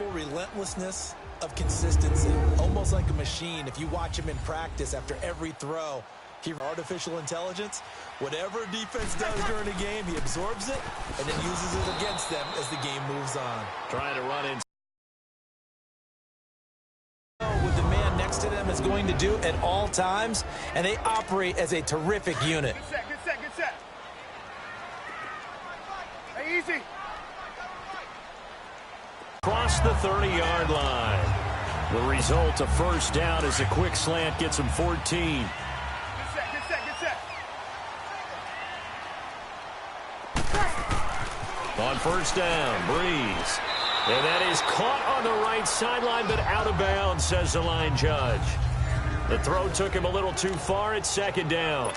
incredible relentlessness of consistency, almost like a machine. If you watch him in practice after every throw, he artificial intelligence. Whatever defense does during a game, he absorbs it and then uses it against them as the game moves on. Trying to run in. What the man next to them is going to do at all times, and they operate as a terrific unit. Good set, good set, good set. Hey, easy. Across the 30-yard line. The result, a first down as a quick slant gets him 14. Good set, good set, good set. On first down, Breeze. And that is caught on the right sideline, but out of bounds, says the line judge. The throw took him a little too far. It's second down.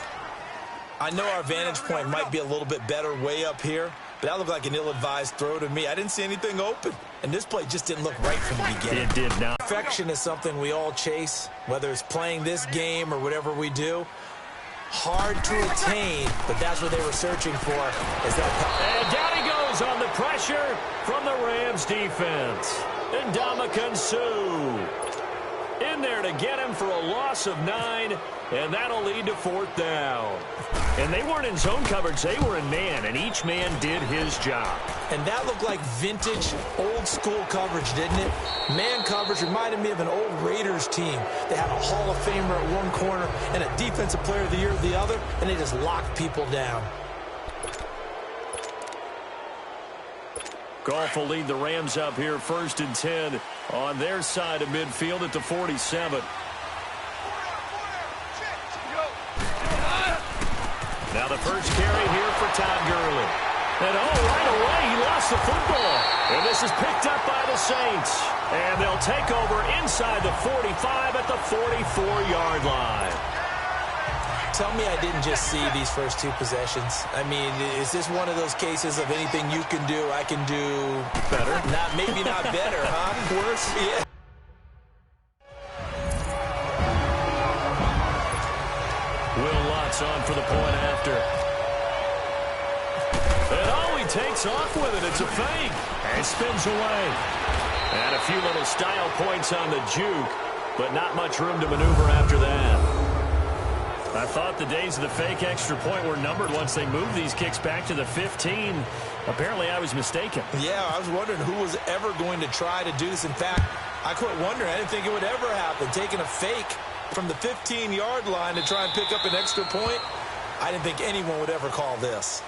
I know our vantage point might be a little bit better way up here, but that looked like an ill-advised throw to me. I didn't see anything open, and this play just didn't look right from the beginning. It did not. Perfection is something we all chase, whether it's playing this game or whatever we do. Hard to attain, but that's what they were searching for. Is that? And down he goes on the pressure from the Rams defense. And Ndamukong Suh in there to get him for a loss of 9, and that'll lead to fourth down. And they weren't in zone coverage. They were in man, and each man did his job. And that looked like vintage, old-school coverage, didn't it? Man coverage reminded me of an old Raiders team. They had a Hall of Famer at one corner and a Defensive Player of the Year at the other, and they just locked people down. Goff will lead the Rams up here, 1st and 10 on their side of midfield at the 47. Now the first carry here for Todd Gurley. And right away he lost the football. And this is picked up by the Saints. And they'll take over inside the 45 at the 44-yard line. Tell me I didn't just see these first two possessions. I mean, is this one of those cases of anything you can do, I can do better? Maybe not better, huh? Worse? Yeah. Will Lutz on for the point after. And he takes off with it. It's a fake. And spins away. And a few little style points on the juke, but not much room to maneuver after that. I thought the days of the fake extra point were numbered once they moved these kicks back to the 15. Apparently, I was mistaken. Yeah, I was wondering who was ever going to try to do this. In fact, I quit wondering. I didn't think it would ever happen. Taking a fake from the 15-yard line to try and pick up an extra point, I didn't think anyone would ever call this.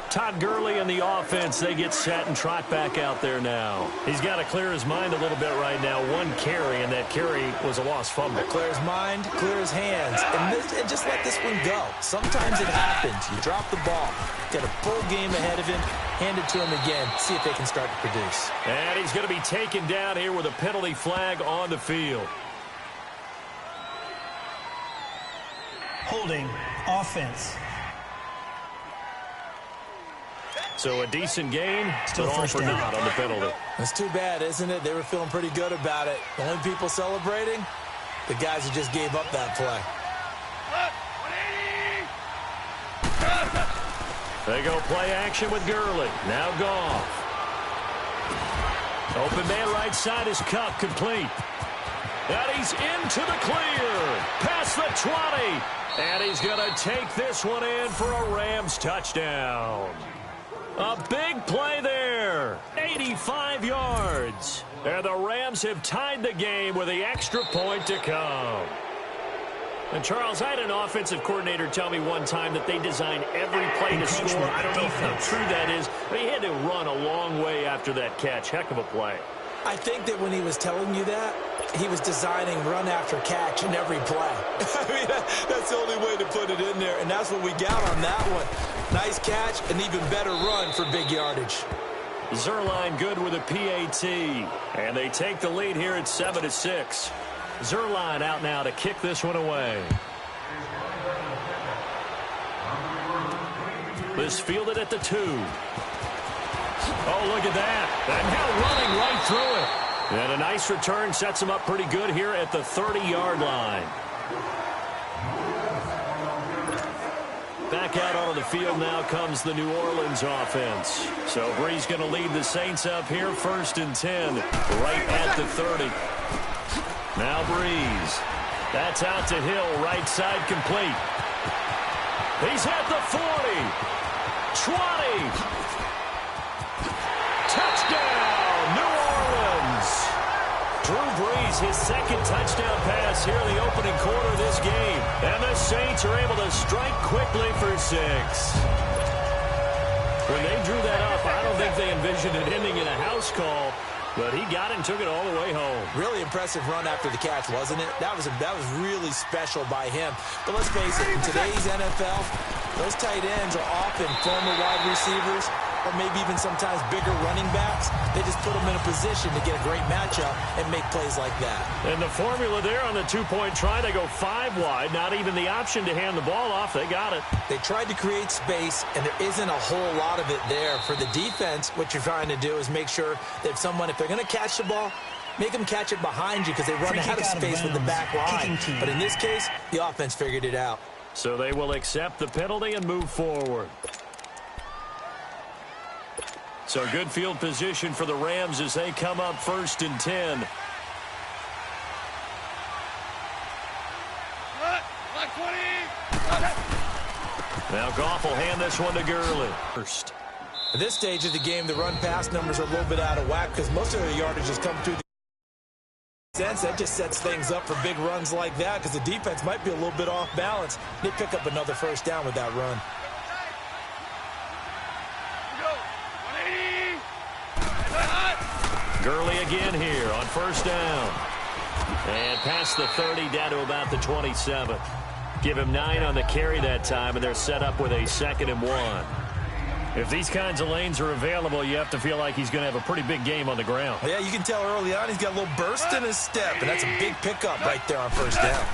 Todd Gurley and the offense, they get set and trot back out there now. He's got to clear his mind a little bit right now. One carry, and that carry was a lost fumble. Clear his mind, clear his hands, and just let this one go. Sometimes it happens. You drop the ball. Got a full game ahead of him. Hand it to him again. See if they can start to produce. And he's going to be taken down here with a penalty flag on the field. Holding offense. So a decent gain, Still but all first for down. naught on the penalty. It's too bad, isn't it? They were feeling pretty good about it. The only people celebrating, the guys who just gave up that play. They go play action with Gurley. Now Goff. Open man right side is Cup, complete. And he's into the clear. Past the 20. And he's going to take this one in for a Rams touchdown. A big play there. 85 yards. And the Rams have tied the game with the extra point to come. And, Charles, I had an offensive coordinator tell me one time that they design every play to score. I don't know how true that is, but he had to run a long way after that catch. Heck of a play. I think that when he was telling you that, he was designing run after catch in every play. I mean, that's the only way to put it in there, and that's what we got on that one. Nice catch, an even better run for big yardage. Zuerlein good with a PAT, and they take the lead here at 7-6. Zuerlein out now to kick this one away. This fielded at the 2. Oh, look at that. And now running right through it. And a nice return sets him up pretty good here at the 30-yard line. Back out onto the field now comes the New Orleans offense. So Brees going to lead the Saints up here, 1st and 10, right at the 30. Now Brees. That's out to Hill, right side complete. He's at the 40, 20. Touchdown, New Orleans. Drew Brees, his 2nd touchdown pass here in the opening quarter of this game. And the Saints are able to strike quickly for 6. When they drew that up, I don't think they envisioned it ending in a house call, but he got it and took it all the way home. Really impressive run after the catch, wasn't it? That was really special by him. But let's face it, in today's NFL, those tight ends are often former wide receivers, or maybe even sometimes bigger running backs. They just put them in a position to get a great matchup and make plays like that. And the formula there on the 2-point try, they go 5 wide, not even the option to hand the ball off. They got it. They tried to create space, and there isn't a whole lot of it there. For the defense, what you're trying to do is make sure that if they're going to catch the ball, make them catch it behind you because they run out of space with the back line. But in this case, the offense figured it out. So they will accept the penalty and move forward. So good field position for the Rams as they come up 1st and 10. Now Goff will hand this one to Gurley. First. At this stage of the game, the run-pass numbers are a little bit out of whack because most of the yardage has come through the sense. That just sets things up for big runs like that because the defense might be a little bit off balance. They pick up another 1st down with that run. Gurley again here on 1st down. And past the 30 down to about the 27. Give him 9 on the carry that time, and they're set up with a 2nd and 1. If these kinds of lanes are available, you have to feel like he's going to have a pretty big game on the ground. Yeah, you can tell early on he's got a little burst in his step, and that's a big pickup right there on 1st down.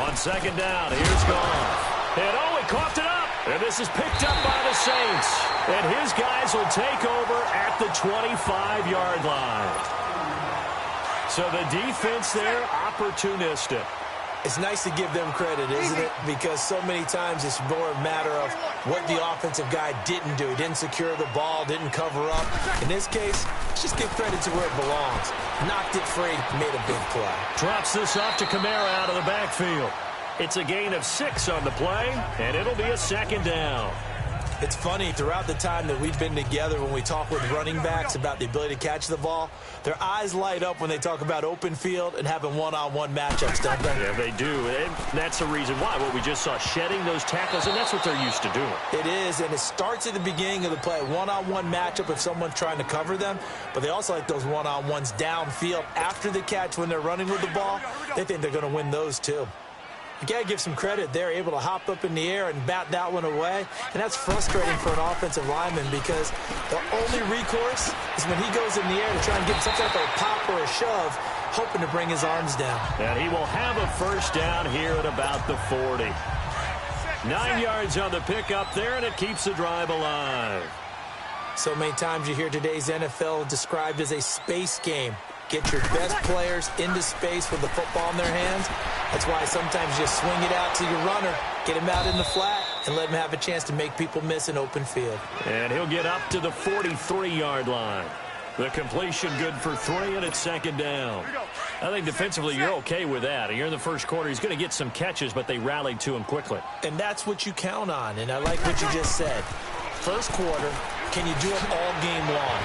On 2nd down, here's Goff. And he coughed it up. And this is picked up by the Saints. And his guys will take over at the 25-yard line. So the defense there, opportunistic. It's nice to give them credit, isn't it? Because so many times it's more a matter of what the offensive guy didn't do. He didn't secure the ball, didn't cover up. In this case, let's just give credit to where it belongs. Knocked it free, made a big play. Drops this off to Kamara out of the backfield. It's a gain of 6 on the play, and it'll be a 2nd down. It's funny, throughout the time that we've been together, when we talk with running backs about the ability to catch the ball, their eyes light up when they talk about open field and having one-on-one matchups, don't they? Yeah, they do. And that's the reason why. What we just saw, shedding those tackles, and that's what they're used to doing. It is, and it starts at the beginning of the play. One-on-one matchup if someone's trying to cover them, but they also like those one-on-ones downfield after the catch when they're running with the ball. They think they're going to win those, too. You got to give some credit. They're able to hop up in the air and bat that one away. And that's frustrating for an offensive lineman because the only recourse is when he goes in the air to try and get some type of a pop or a shove, hoping to bring his arms down. And he will have a 1st down here at about the 40. 9 yards on the pickup there, and it keeps the drive alive. So many times you hear today's NFL described as a space game. Get your best players into space with the football in their hands. That's why sometimes you just swing it out to your runner, get him out in the flat, and let him have a chance to make people miss an open field. And he'll get up to the 43-yard line. The completion good for 3, and it's 2nd down. I think defensively you're okay with that. Here in the 1st quarter, he's going to get some catches, but they rallied to him quickly. And that's what you count on, and I like what you just said. 1st quarter, can you do it all game long?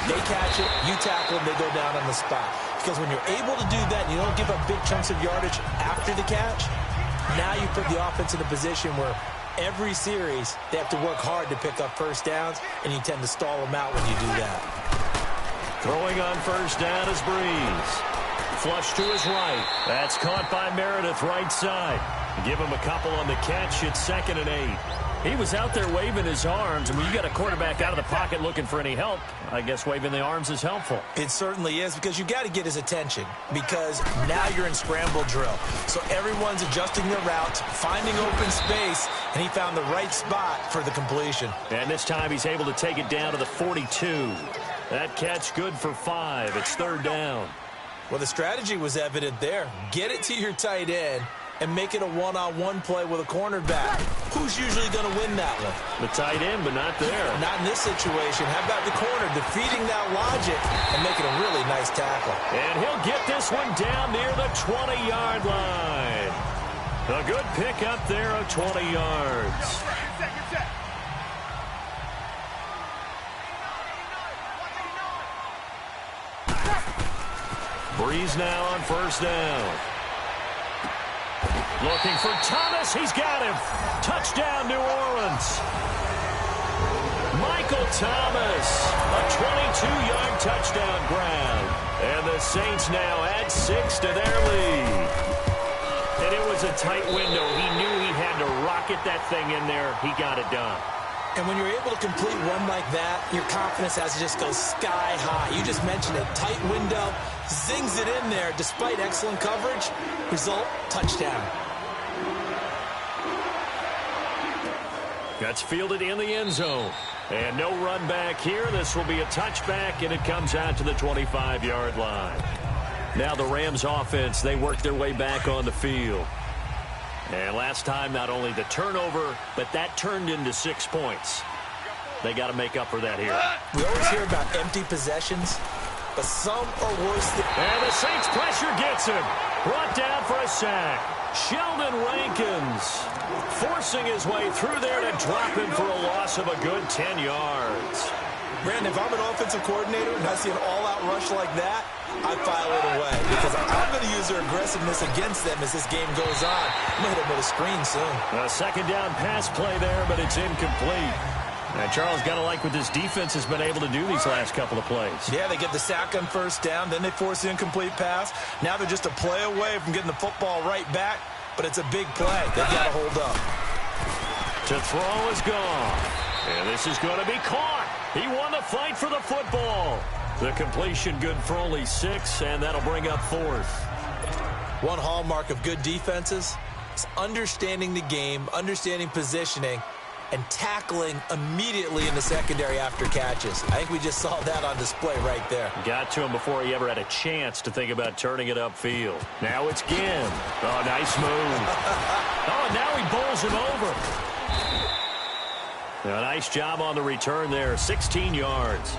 They catch it, you tackle them, they go down on the spot. Because when you're able to do that and you don't give up big chunks of yardage after the catch, now you put the offense in a position where every series they have to work hard to pick up 1st downs, and you tend to stall them out when you do that. Throwing on 1st down is Brees. Flush to his right. That's caught by Meredith right side. Give him a couple on the catch. It's 2nd and 8. He was out there waving his arms, and when you got a quarterback out of the pocket looking for any help, I guess waving the arms is helpful. It certainly is, because you got to get his attention, because now you're in scramble drill. So everyone's adjusting their routes, finding open space, and he found the right spot for the completion. And this time he's able to take it down to the 42. That catch good for 5. It's 3rd down. Well, the strategy was evident there. Get it to your tight end, and make it a one-on-one play with a cornerback. Who's usually going to win that one? The tight end, but not there. Not in this situation. How about the corner defeating that logic and making a really nice tackle? And he'll get this one down near the 20-yard line. A good pickup there of 20 yards. Breeze now on first down. Looking for Thomas. He's got him. Touchdown, New Orleans. Michael Thomas, a 22-yard touchdown grab. And the Saints now add 6 to their lead. And it was a tight window. He knew he had to rocket that thing in there. He got it done. And when you're able to complete one like that, your confidence has to just go sky high. You just mentioned it. Tight window, zings it in there despite excellent coverage. Result, touchdown. That's fielded in the end zone. And no run back here. This will be a touchback, and it comes out to the 25-yard line. Now the Rams offense, they work their way back on the field. And last time, not only the turnover, but that turned into 6 points. They got to make up for that here. We always hear about empty possessions, but some are worse than... And the Saints pressure gets him. Brought down for a sack. Sheldon Rankins forcing his way through there to drop him for a loss of a good 10 yards. Brandon, if I'm an offensive coordinator and I see an all-out rush like that, I file it away because I'm going to use their aggressiveness against them as this game goes on. I'm going to hit them with a screen soon. A second down pass play there, but it's incomplete. And Charles, got to like what this defense has been able to do these last couple of plays. Yeah, they get the sack on first down, then they force the incomplete pass. Now they're just a play away from getting the football right back, but it's a big play. They've got to hold up. To throw is gone. And this is going to be caught. He won the fight for the football. The completion good for only 6, and that'll bring up 4th. One hallmark of good defenses is understanding the game, understanding positioning, and tackling immediately in the secondary after catches. I think we just saw that on display right there. Got to him before he ever had a chance to think about turning it upfield. Now it's Ginn. Oh, nice move. Oh, now he bowls him over. A nice job on the return there, 16 yards.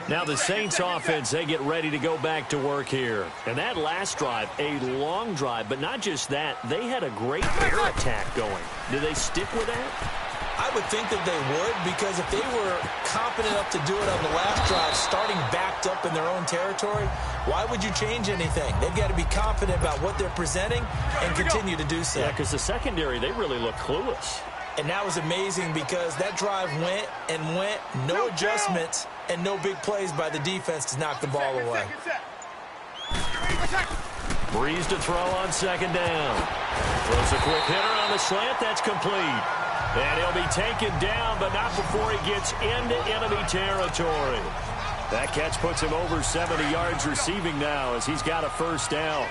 Now the Saints offense, they get ready to go back to work here. And that last drive, a long drive, but not just that, they had a great air attack going. Do they stick with that? I would think that they would, because if they were confident enough to do it on the last drive, starting backed up in their own territory, why would you change anything? They've got to be confident about what they're presenting and continue to do so. Yeah, because the secondary, they really look clueless. And that was amazing because that drive went and went, no adjustments, and no big plays by the defense to knock the ball away. Breeze to throw on second down. Throws a quick hitter on the slant. That's complete. And he'll be taken down, but not before he gets into enemy territory. That catch puts him over 70 yards receiving now as he's got a first down.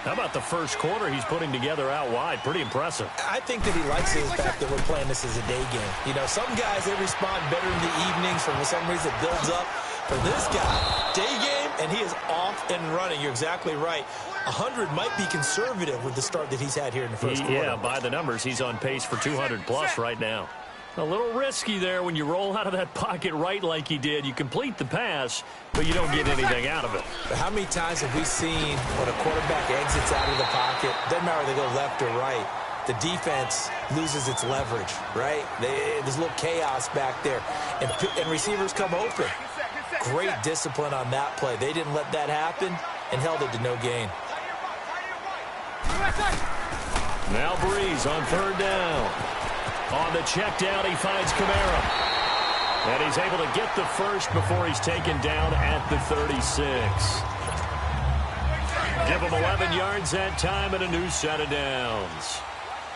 How about the first quarter he's putting together out wide? Pretty impressive. I think that he likes the fact that we're playing this as a day game. You know, some guys, they respond better in the evenings. For some reason, it builds up. For this guy, day game, and he is off and running. You're exactly right. 100 might be conservative with the start that he's had here in the first quarter. Yeah, by the numbers, he's on pace for 200-plus right now. A little risky there when you roll out of that pocket right like he did. You complete the pass, but you don't get anything out of it. But how many times have we seen when a quarterback exits out of the pocket, doesn't matter whether they go left or right, the defense loses its leverage, right? There's a little chaos back there, and receivers come open. Great discipline on that play. They didn't let that happen and held it to no gain. Now Breeze on third down. On the check down, he finds Kamara. And he's able to get the first before he's taken down at the 36. Give him 11 yards that time and a new set of downs.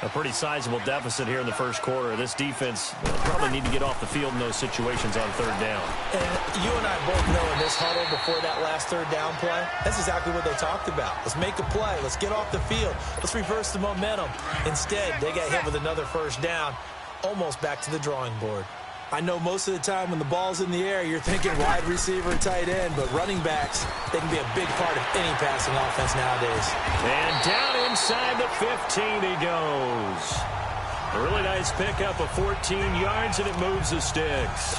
A pretty sizable deficit here in the first quarter. This defense probably need to get off the field in those situations on third down. And you and I both know in this huddle before that last third down play, that's exactly what they talked about. Let's make a play. Let's get off the field. Let's reverse the momentum. Instead, they got hit with another first down, almost back to the drawing board. I know most of the time when the ball's in the air, you're thinking wide receiver, tight end, but running backs, they can be a big part of any passing offense nowadays. And down inside the 15 he goes. A really nice pickup of 14 yards, and it moves the sticks.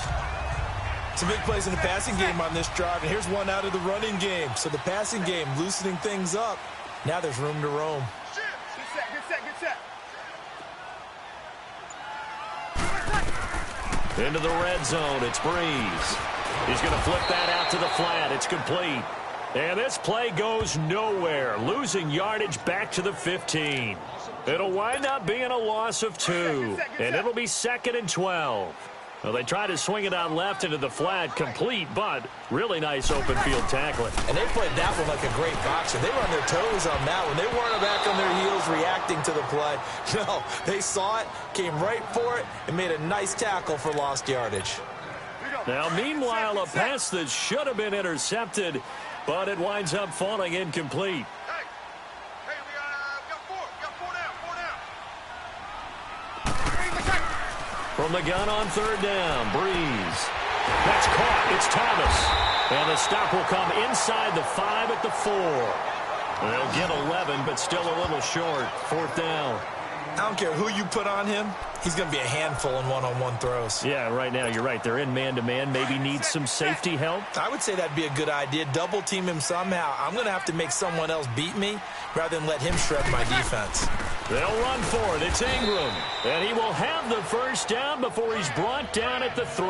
Some big plays in the passing game on this drive, and here's one out of the running game. So the passing game loosening things up. Now there's room to roam. Get set, get set, get set. Into the red zone, it's Breeze. He's going to flip that out to the flat. It's complete. And this play goes nowhere, losing yardage back to the 15. It'll wind up being a loss of 2, and it'll be 2nd and 12. Well, they try to swing it out left into the flat, complete, but really nice open field tackling. And they played that one like a great boxer. They were on their toes on that one. They weren't back on their heels reacting to the play. No, they saw it, came right for it, and made a nice tackle for lost yardage. Now, meanwhile, a pass that should have been intercepted, but it winds up falling incomplete. Hey, we got four down. From the gun on 3rd down, Breeze. That's caught. It's Thomas. And the stop will come inside the 5 at the 4. They'll get 11, but still a little short. 4th down. I don't care who you put on him. He's going to be a handful in one-on-one throws. Yeah, right now you're right. They're in man-to-man. Maybe needs some safety help. I would say that'd be a good idea. Double team him somehow. I'm going to have to make someone else beat me rather than let him shred my defense. They'll run for it. It's Ingram. And he will have the first down before he's brought down at the 3.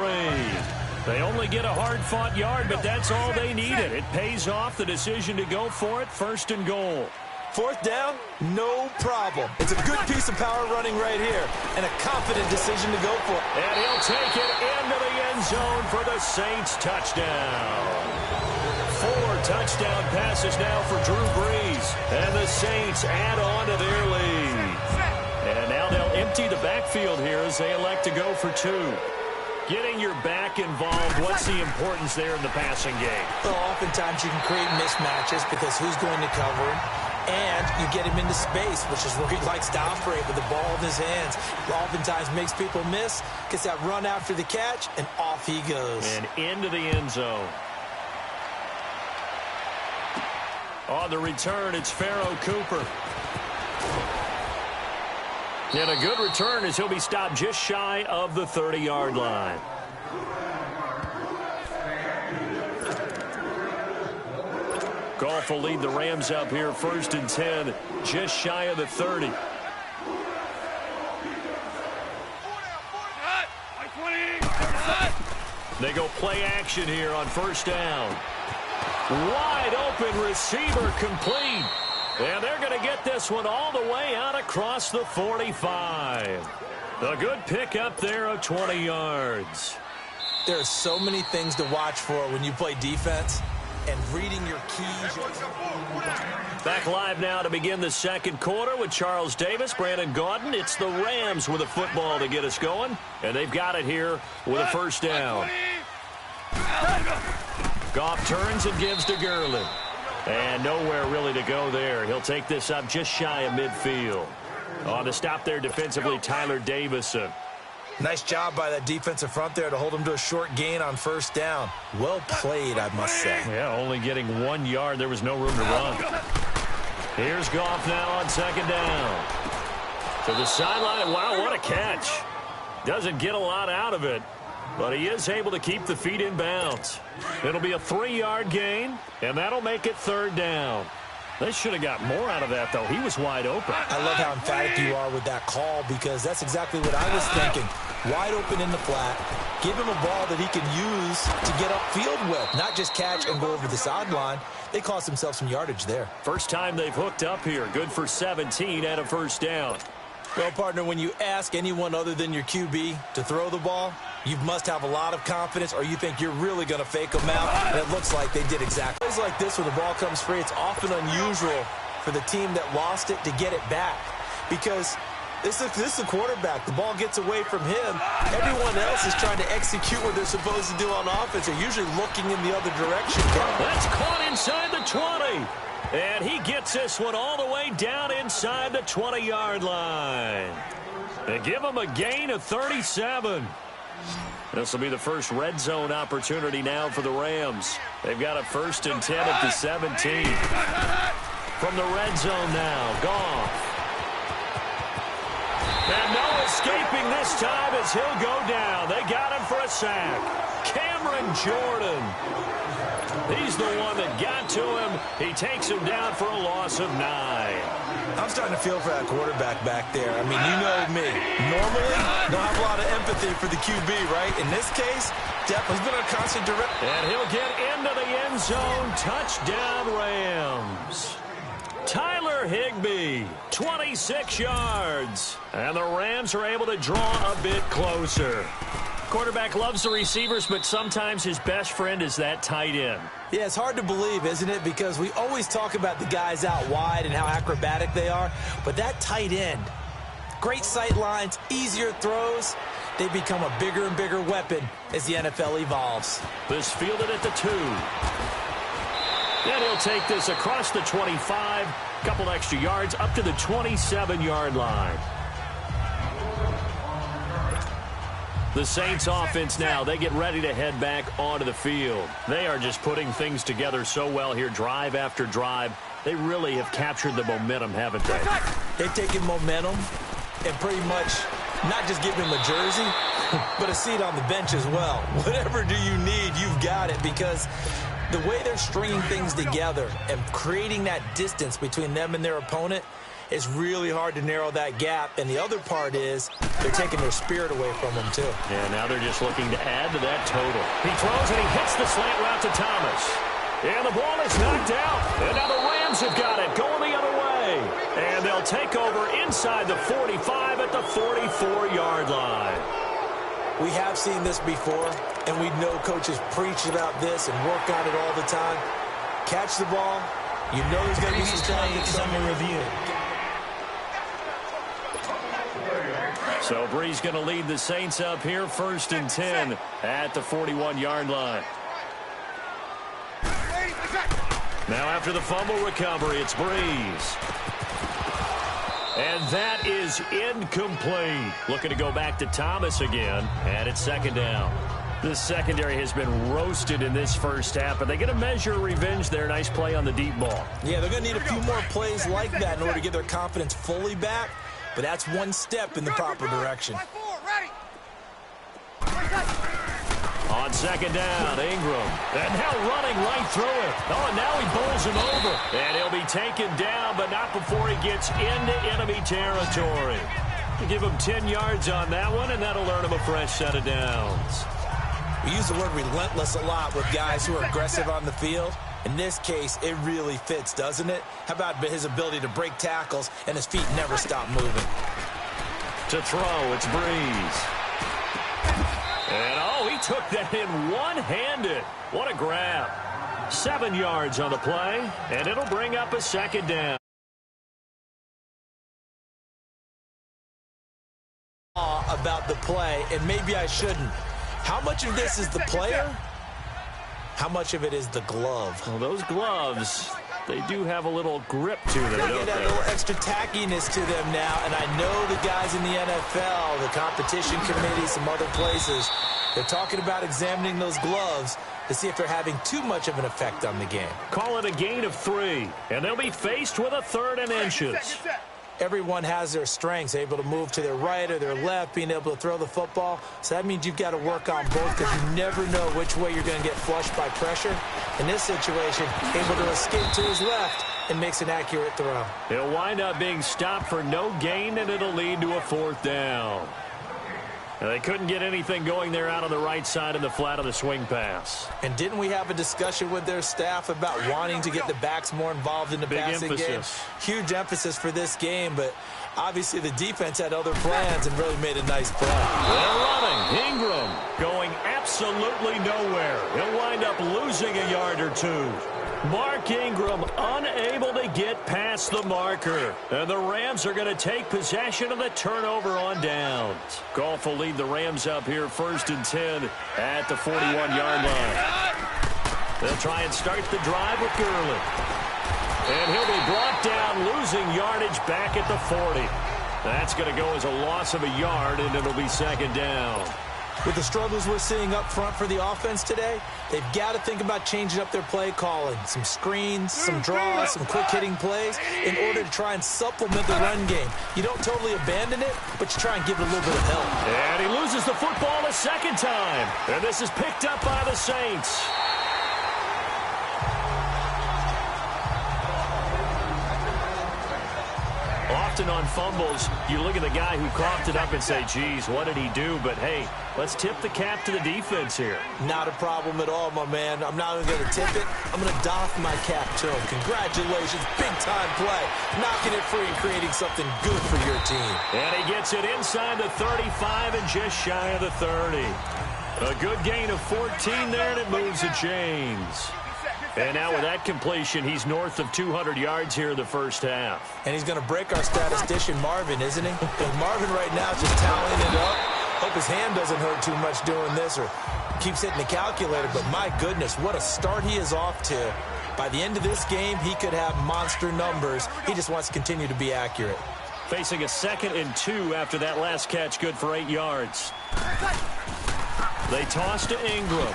They only get a hard-fought yard, but that's all they needed. It pays off the decision to go for it. 1st and goal. 4th down, no problem. It's a good piece of power running right here and a confident decision to go for it. And he'll take it into the end zone for the Saints touchdown. 4 touchdown passes now for Drew Brees. And the Saints add on to their lead. And now they'll empty the backfield here as they elect to go for 2. Getting your back involved, what's the importance there in the passing game? Well, oftentimes you can create mismatches because who's going to cover him? And you get him into space, which is where he likes to operate with the ball in his hands. Oftentimes makes people miss, gets that run after the catch, and off he goes. And into the end zone. On the return, it's Pharaoh Cooper. And a good return as he'll be stopped just shy of the 30-yard line. Goff will lead the Rams up here 1st and 10, just shy of the 30. They go play action here on 1st down. Wide open receiver complete. And they're going to get this one all the way out across the 45. A good pickup there of 20 yards. There are so many things to watch for when you play defense, and reading your keys. Back live now to begin the 2nd quarter with Charles Davis, Brandon Gaudin. It's the Rams with a football to get us going, and they've got it here with a 1st down. Goff turns and gives to Gurley. And nowhere really to go there. He'll take this up just shy of midfield. On the stop there defensively, Tyler Davison. Nice job by that defensive front there to hold him to a short gain on 1st down. Well played, I must say. Yeah, only getting 1 yard. There was no room to run. Here's Goff now on 2nd down. To the sideline. Wow, what a catch. Doesn't get a lot out of it, but he is able to keep the feet in bounds. It'll be a 3-yard gain, and that'll make it 3rd down. They should have got more out of that, though. He was wide open. I love how emphatic you are with that call, because that's exactly what I was thinking. Wide open in the flat. Give him a ball that he can use to get upfield with, not just catch and go over the sideline. They cost themselves some yardage there. First time they've hooked up here. Good for 17 and a 1st down. Well, partner, when you ask anyone other than your QB to throw the ball, you must have a lot of confidence, or you think you're really going to fake them out, and it looks like they did exactly. Plays like this where the ball comes free, it's often unusual for the team that lost it to get it back, because this is the quarterback. The ball gets away from him. Everyone else is trying to execute what they're supposed to do on offense. They're usually looking in the other direction. That's caught inside the 20. And he gets this one all the way down inside the 20-yard line. They give him a gain of 37. This will be the first red zone opportunity now for the Rams. They've got a 1st and 10 at the 17. From the red zone now, Goff. And no escaping this time as he'll go down. They got him for a sack. Cameron Jordan. He's the one that got to him. He takes him down for a loss of 9. I'm starting to feel for that quarterback back there. I mean, you know me. Normally, don't have a lot of empathy for the QB, right? In this case, definitely has been a constant direct. And he'll get into the end zone. Touchdown, Rams. Tyler Higbee, 26 yards. And the Rams are able to draw a bit closer. Quarterback loves the receivers, but sometimes his best friend is that tight end. Yeah, it's hard to believe, isn't it? Because we always talk about the guys out wide and how acrobatic they are. But that tight end, great sight lines, easier throws, they become a bigger and bigger weapon as the NFL evolves. This fielded at the 2. And he'll take this across the 25, couple extra yards up to the 27-yard line. The Saints offense now, they get ready to head back onto the field. They are just putting things together so well here, drive after drive. They really have captured the momentum, haven't they? They've taken momentum and pretty much not just give him a jersey, but a seat on the bench as well. Whatever do you need, you've got it, because the way they're stringing things together and creating that distance between them and their opponent is really hard to narrow that gap. And the other part is they're taking their spirit away from them, too. Yeah, now they're just looking to add to that total. He throws and he hits the slant route to Thomas. And the ball is knocked out. And now the Rams have got it going the other way. And they'll take over inside the 45 at the 44-yard line. We have seen this before, and we know coaches preach about this and work on it all the time. Catch the ball. You know there's going to be some targets under review. So Bree's going to lead the Saints up here, 1st and 10 at the 41-yard line. Now after the fumble recovery, it's Breeze. And that is incomplete. Looking to go back to Thomas again, and it's 2nd down. The secondary has been roasted in this first half, but they get a measure of revenge there. Nice play on the deep ball. Yeah, they're going to need a few more plays like that in order to get their confidence fully back, but that's one step in the proper direction. On 2nd down, Ingram. And now running right through it. Oh, and now he bowls him over. And he'll be taken down, but not before he gets into enemy territory. Give him 10 yards on that one, and that'll earn him a fresh set of downs. We use the word relentless a lot with guys who are aggressive on the field. In this case, it really fits, doesn't it? How about his ability to break tackles and his feet never stop moving? To throw, it's Breeze. And, oh, he took that in one-handed. What a grab. 7 yards on the play, and it'll bring up a 2nd down. About the play, and maybe I shouldn't. How much of this is the player? How much of it is the glove? Well, those gloves, they do have a little grip to them, They don't get that they? little extra tackiness to them now, and I know the guys in the NFL, the competition committee, some other places, they're talking about examining those gloves to see if they're having too much of an effect on the game. Call it a gain of 3, and they'll be faced with a 3rd and inches. Everyone has their strengths, able to move to their right or their left, being able to throw the football. So that means you've got to work on both, because you never know which way you're going to get flushed by pressure. In this situation, able to escape to his left and makes an accurate throw. He'll wind up being stopped for no gain, and it'll lead to a 4th down. Now, they couldn't get anything going there out on the right side of the flat of the swing pass. And didn't we have a discussion with their staff about wanting to get the backs more involved in the passing game? Huge emphasis for this game, but obviously the defense had other plans and really made a nice play. They're running. Ingram going absolutely nowhere. He'll wind up losing a yard or 2. Mark Ingram unable to get past the marker. And the Rams are going to take possession of the turnover on downs. Goff will lead the Rams up here 1st and 10 at the 41-yard line. They'll try and start the drive with Gurley. And he'll be brought down, losing yardage back at the 40. That's going to go as a loss of a yard, and it'll be 2nd down. With the struggles we're seeing up front for the offense today, they've got to think about changing up their play calling. Some screens, some draws, some quick-hitting plays in order to try and supplement the run game. You don't totally abandon it, but you try and give it a little bit of help. And he loses the football a second time. And this is picked up by the Saints. Often on fumbles, you look at the guy who coughed it up and say, geez, what did he do? But, hey, let's tip the cap to the defense here. Not a problem at all, my man. I'm not even going to tip it. I'm going to doff my cap to him. Congratulations. Big-time play. Knocking it free and creating something good for your team. And he gets it inside the 35 and just shy of the 30. A good gain of 14 there, and it moves the chains. And now with that completion, he's north of 200 yards here in the first half. And he's going to break our statistician, Marvin, isn't he? And Marvin right now is just tallying it up. Hope his hand doesn't hurt too much doing this or keeps hitting the calculator. But my goodness, what a start he is off to. By the end of this game, he could have monster numbers. He just wants to continue to be accurate. Facing a 2nd and 2 after that last catch, good for 8 yards. They toss to Ingram.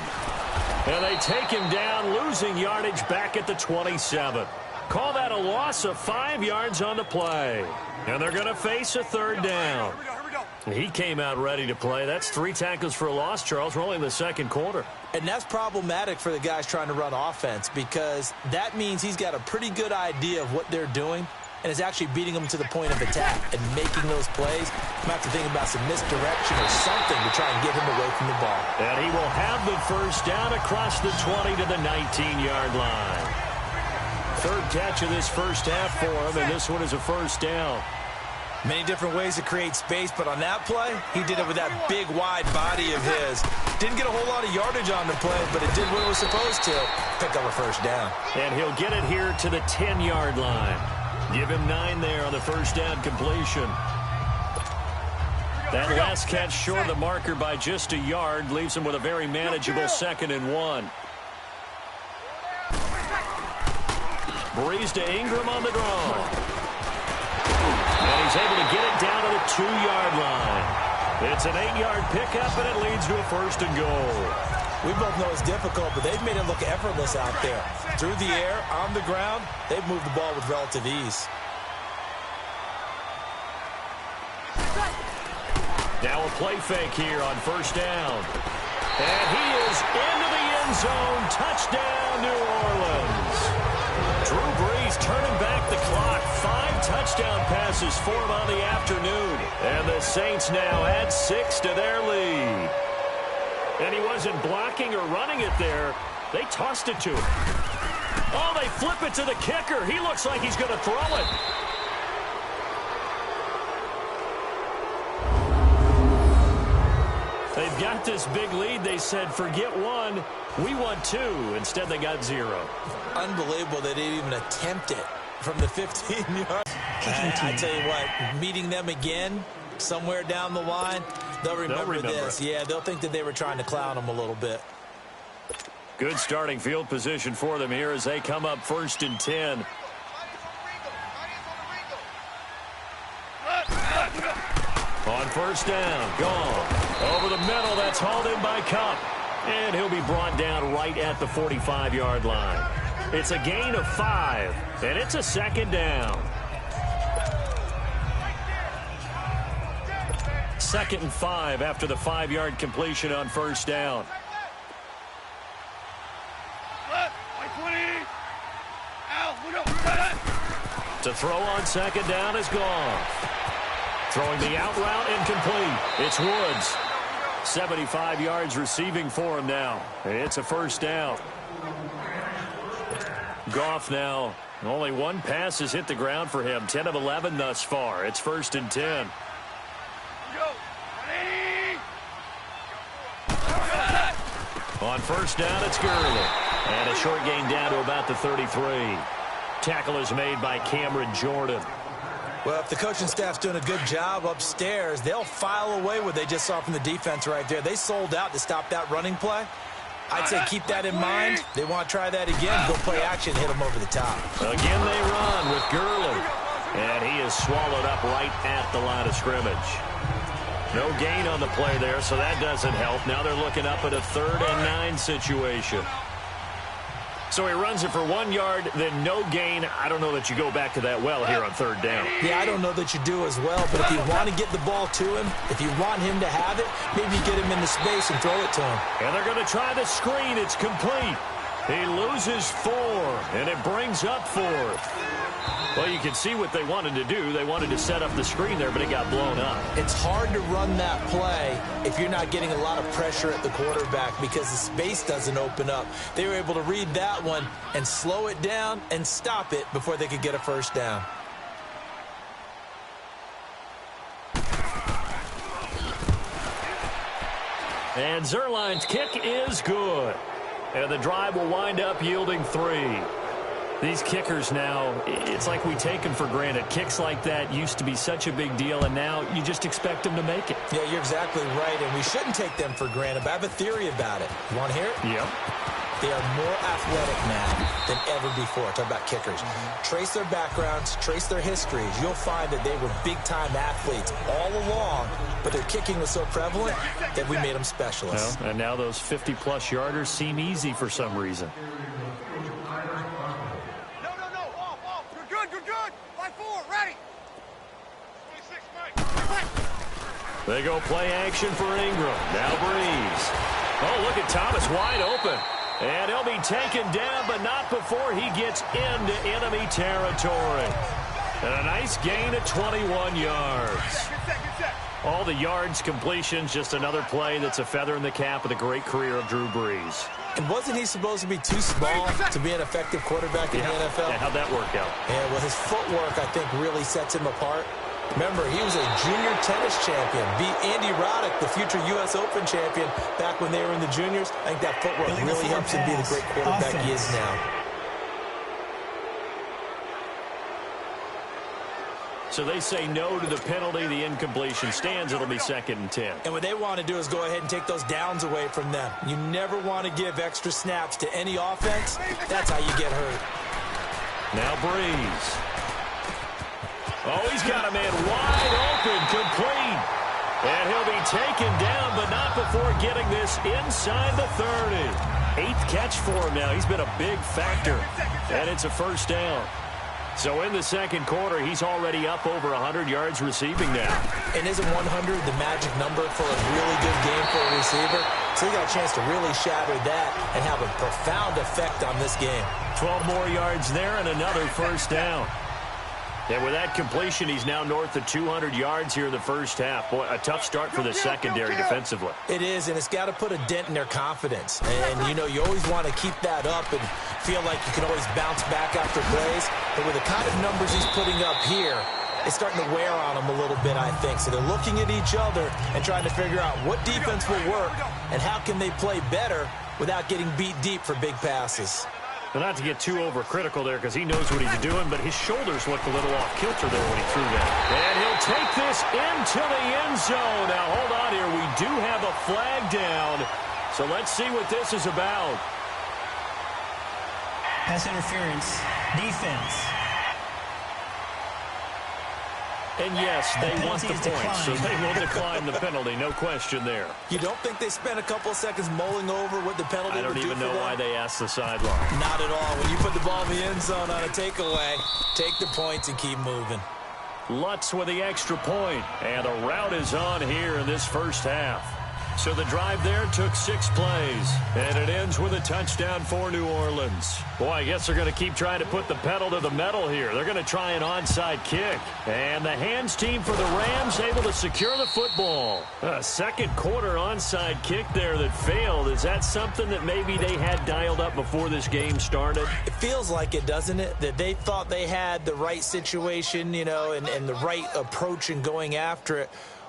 And they take him down, losing yardage back at the 27. Call that a loss of 5 yards on the play. And they're going to face a 3rd down. He came out ready to play. That's 3 tackles for a loss, Charles. We're only in the 2nd quarter. And that's problematic for the guys trying to run offense because that means he's got a pretty good idea of what they're doing and is actually beating them to the point of attack and making those plays. I'm going to have to think about some misdirection or something to try and get him away from the ball. And he will have the 1st down across the 20 to the 19-yard line. 3rd catch of this first half for him, and this one is a 1st down. Many different ways to create space, but on that play, he did it with that big, wide body of his. Didn't get a whole lot of yardage on the play, but it did what it was supposed to. Pick up a 1st down. And he'll get it here to the 10-yard line. Give him 9 there on the 1st down completion. That last catch short of the marker by just a yard leaves him with a very manageable 2nd and 1. Breeze to Ingram on the draw. And he's able to get it down to the 2-yard line. It's an 8-yard pickup, and it leads to a 1st and goal. We both know it's difficult, but they've made it look effortless out there. Through the air, on the ground, they've moved the ball with relative ease. Now a play fake here on 1st down. And he is into the end zone. Touchdown, New Orleans. Drew Brees turning back the clock. 5 touchdown passes for him on the afternoon. And the Saints now add 6 to their lead. And he wasn't blocking or running it there. They tossed it to him. Oh, they flip it to the kicker. He looks like he's going to throw it. They've got this big lead. They said, forget 1. We want 2. Instead, they got 0. Unbelievable they didn't even attempt it from the 15 yards. I tell you what, meeting them again somewhere down the line, they'll remember this. Yeah, they'll think that they were trying to clown them a little bit. Good starting field position for them here as they come up 1st and 10. On 1st down, gone. Over the middle, that's hauled in by Cup. And he'll be brought down right at the 45-yard line. It's a gain of 5, and it's a 2nd down. 2nd and 5 after the 5-yard completion on 1st down. To throw on 2nd down is gone. Throwing the out route incomplete. It's Woods. 75 yards receiving for him now. It's a 1st down. Goff now. Only 1 pass has hit the ground for him. 10 of 11 thus far. It's 1st and 10. On 1st down, it's Gurley. And a short gain down to about the 33. Tackle is made by Cameron Jordan. Well, if the coaching staff's doing a good job upstairs, they'll file away what they just saw from the defense right there. They sold out to stop that running play. I'd say keep that in mind. They want to try that again. Go play action, hit them over the top. Again they run with Gurley. And he is swallowed up right at the line of scrimmage. No gain on the play there, so that doesn't help. Now they're looking up at a 3rd and 9 situation. So he runs it for 1 yard, then no gain. I don't know that you go back to that well here on 3rd down. Yeah, I don't know that you do as well, but if you want to get the ball to him, if you want him to have it, maybe get him into space and throw it to him. And they're going to try the screen. It's complete. He loses 4, and it brings up 4th. Well, you can see what they wanted to do. They wanted to set up the screen there, but it got blown up. It's hard to run that play if you're not getting a lot of pressure at the quarterback because the space doesn't open up. They were able to read that one and slow it down and stop it before they could get a first down. And Zerline's kick is good. And the drive will wind up yielding 3. These kickers now, it's like we take them for granted. Kicks like that used to be such a big deal, and now you just expect them to make it. Yeah, you're exactly right, and we shouldn't take them for granted, but I have a theory about it. You want to hear it? Yep. They are more athletic now than ever before. Talk about kickers. Trace their backgrounds, trace their histories. You'll find that they were big-time athletes all along, but their kicking was so prevalent that we made them specialists. Well, and now those 50-plus yarders seem easy for some reason. They go play action for Ingram. Now Breeze. Oh, look at Thomas wide open. And he'll be taken down, but not before he gets into enemy territory. And a nice gain of 21 yards. All the yards, completions, just another play that's a feather in the cap of the great career of Drew Brees. And wasn't he supposed to be too small to be an effective quarterback in the NFL? Yeah, how'd that work out? Yeah, well, his footwork, I think, really sets him apart. Remember, he was a junior tennis champion, beat Andy Roddick, the future U.S. Open champion, back when they were in the juniors. I think that footwork really helps him be the great quarterback he is now. So they say no to the penalty. The incompletion stands. It'll be 2nd and 10. And what they want to do is go ahead and take those downs away from them. You never want to give extra snaps to any offense. That's how you get hurt. Now Breeze. Oh, he's got a man wide open, complete. And he'll be taken down, but not before getting this inside the 30. 8th catch for him now. He's been a big factor. And it's a first down. So in the 2nd quarter, he's already up over 100 yards receiving now. And isn't 100 the magic number for a really good game for a receiver? So he got a chance to really shatter that and have a profound effect on this game. 12 more yards there and another first down. And with that completion, he's now north of 200 yards here in the first half. Boy, a tough start for the secondary defensively. It is, and it's got to put a dent in their confidence. And, you know, you always want to keep that up and feel like you can always bounce back after plays. But with the kind of numbers he's putting up here, it's starting to wear on them a little bit, I think. So they're looking at each other and trying to figure out what defense will work and how can they play better without getting beat deep for big passes. Well, not to get too overcritical there because he knows what he's doing, but his shoulders looked a little off kilter there when he threw that. And he'll take this into the end zone. Now, hold on here. We do have a flag down. So let's see what this is about. Pass interference. Defense. And yes, they want the points, so they will decline the penalty. No question there. You don't think they spent a couple of seconds mulling over what the penalty would do for them? I don't even know why they asked the sideline. Not at all. When you put the ball in the end zone on a takeaway, take the points and keep moving. Lutz with the extra point, and a rout is on here in this first half. So the drive there took 6 plays, and it ends with a touchdown for New Orleans. Boy, I guess they're going to keep trying to put the pedal to the metal here. They're going to try an onside kick. And the hands team for the Rams able to secure the football. A 2nd quarter onside kick there that failed. Is that something that maybe they had dialed up before this game started? It feels like it, doesn't it? That they thought they had the right situation, you know, and the right approach in going after it.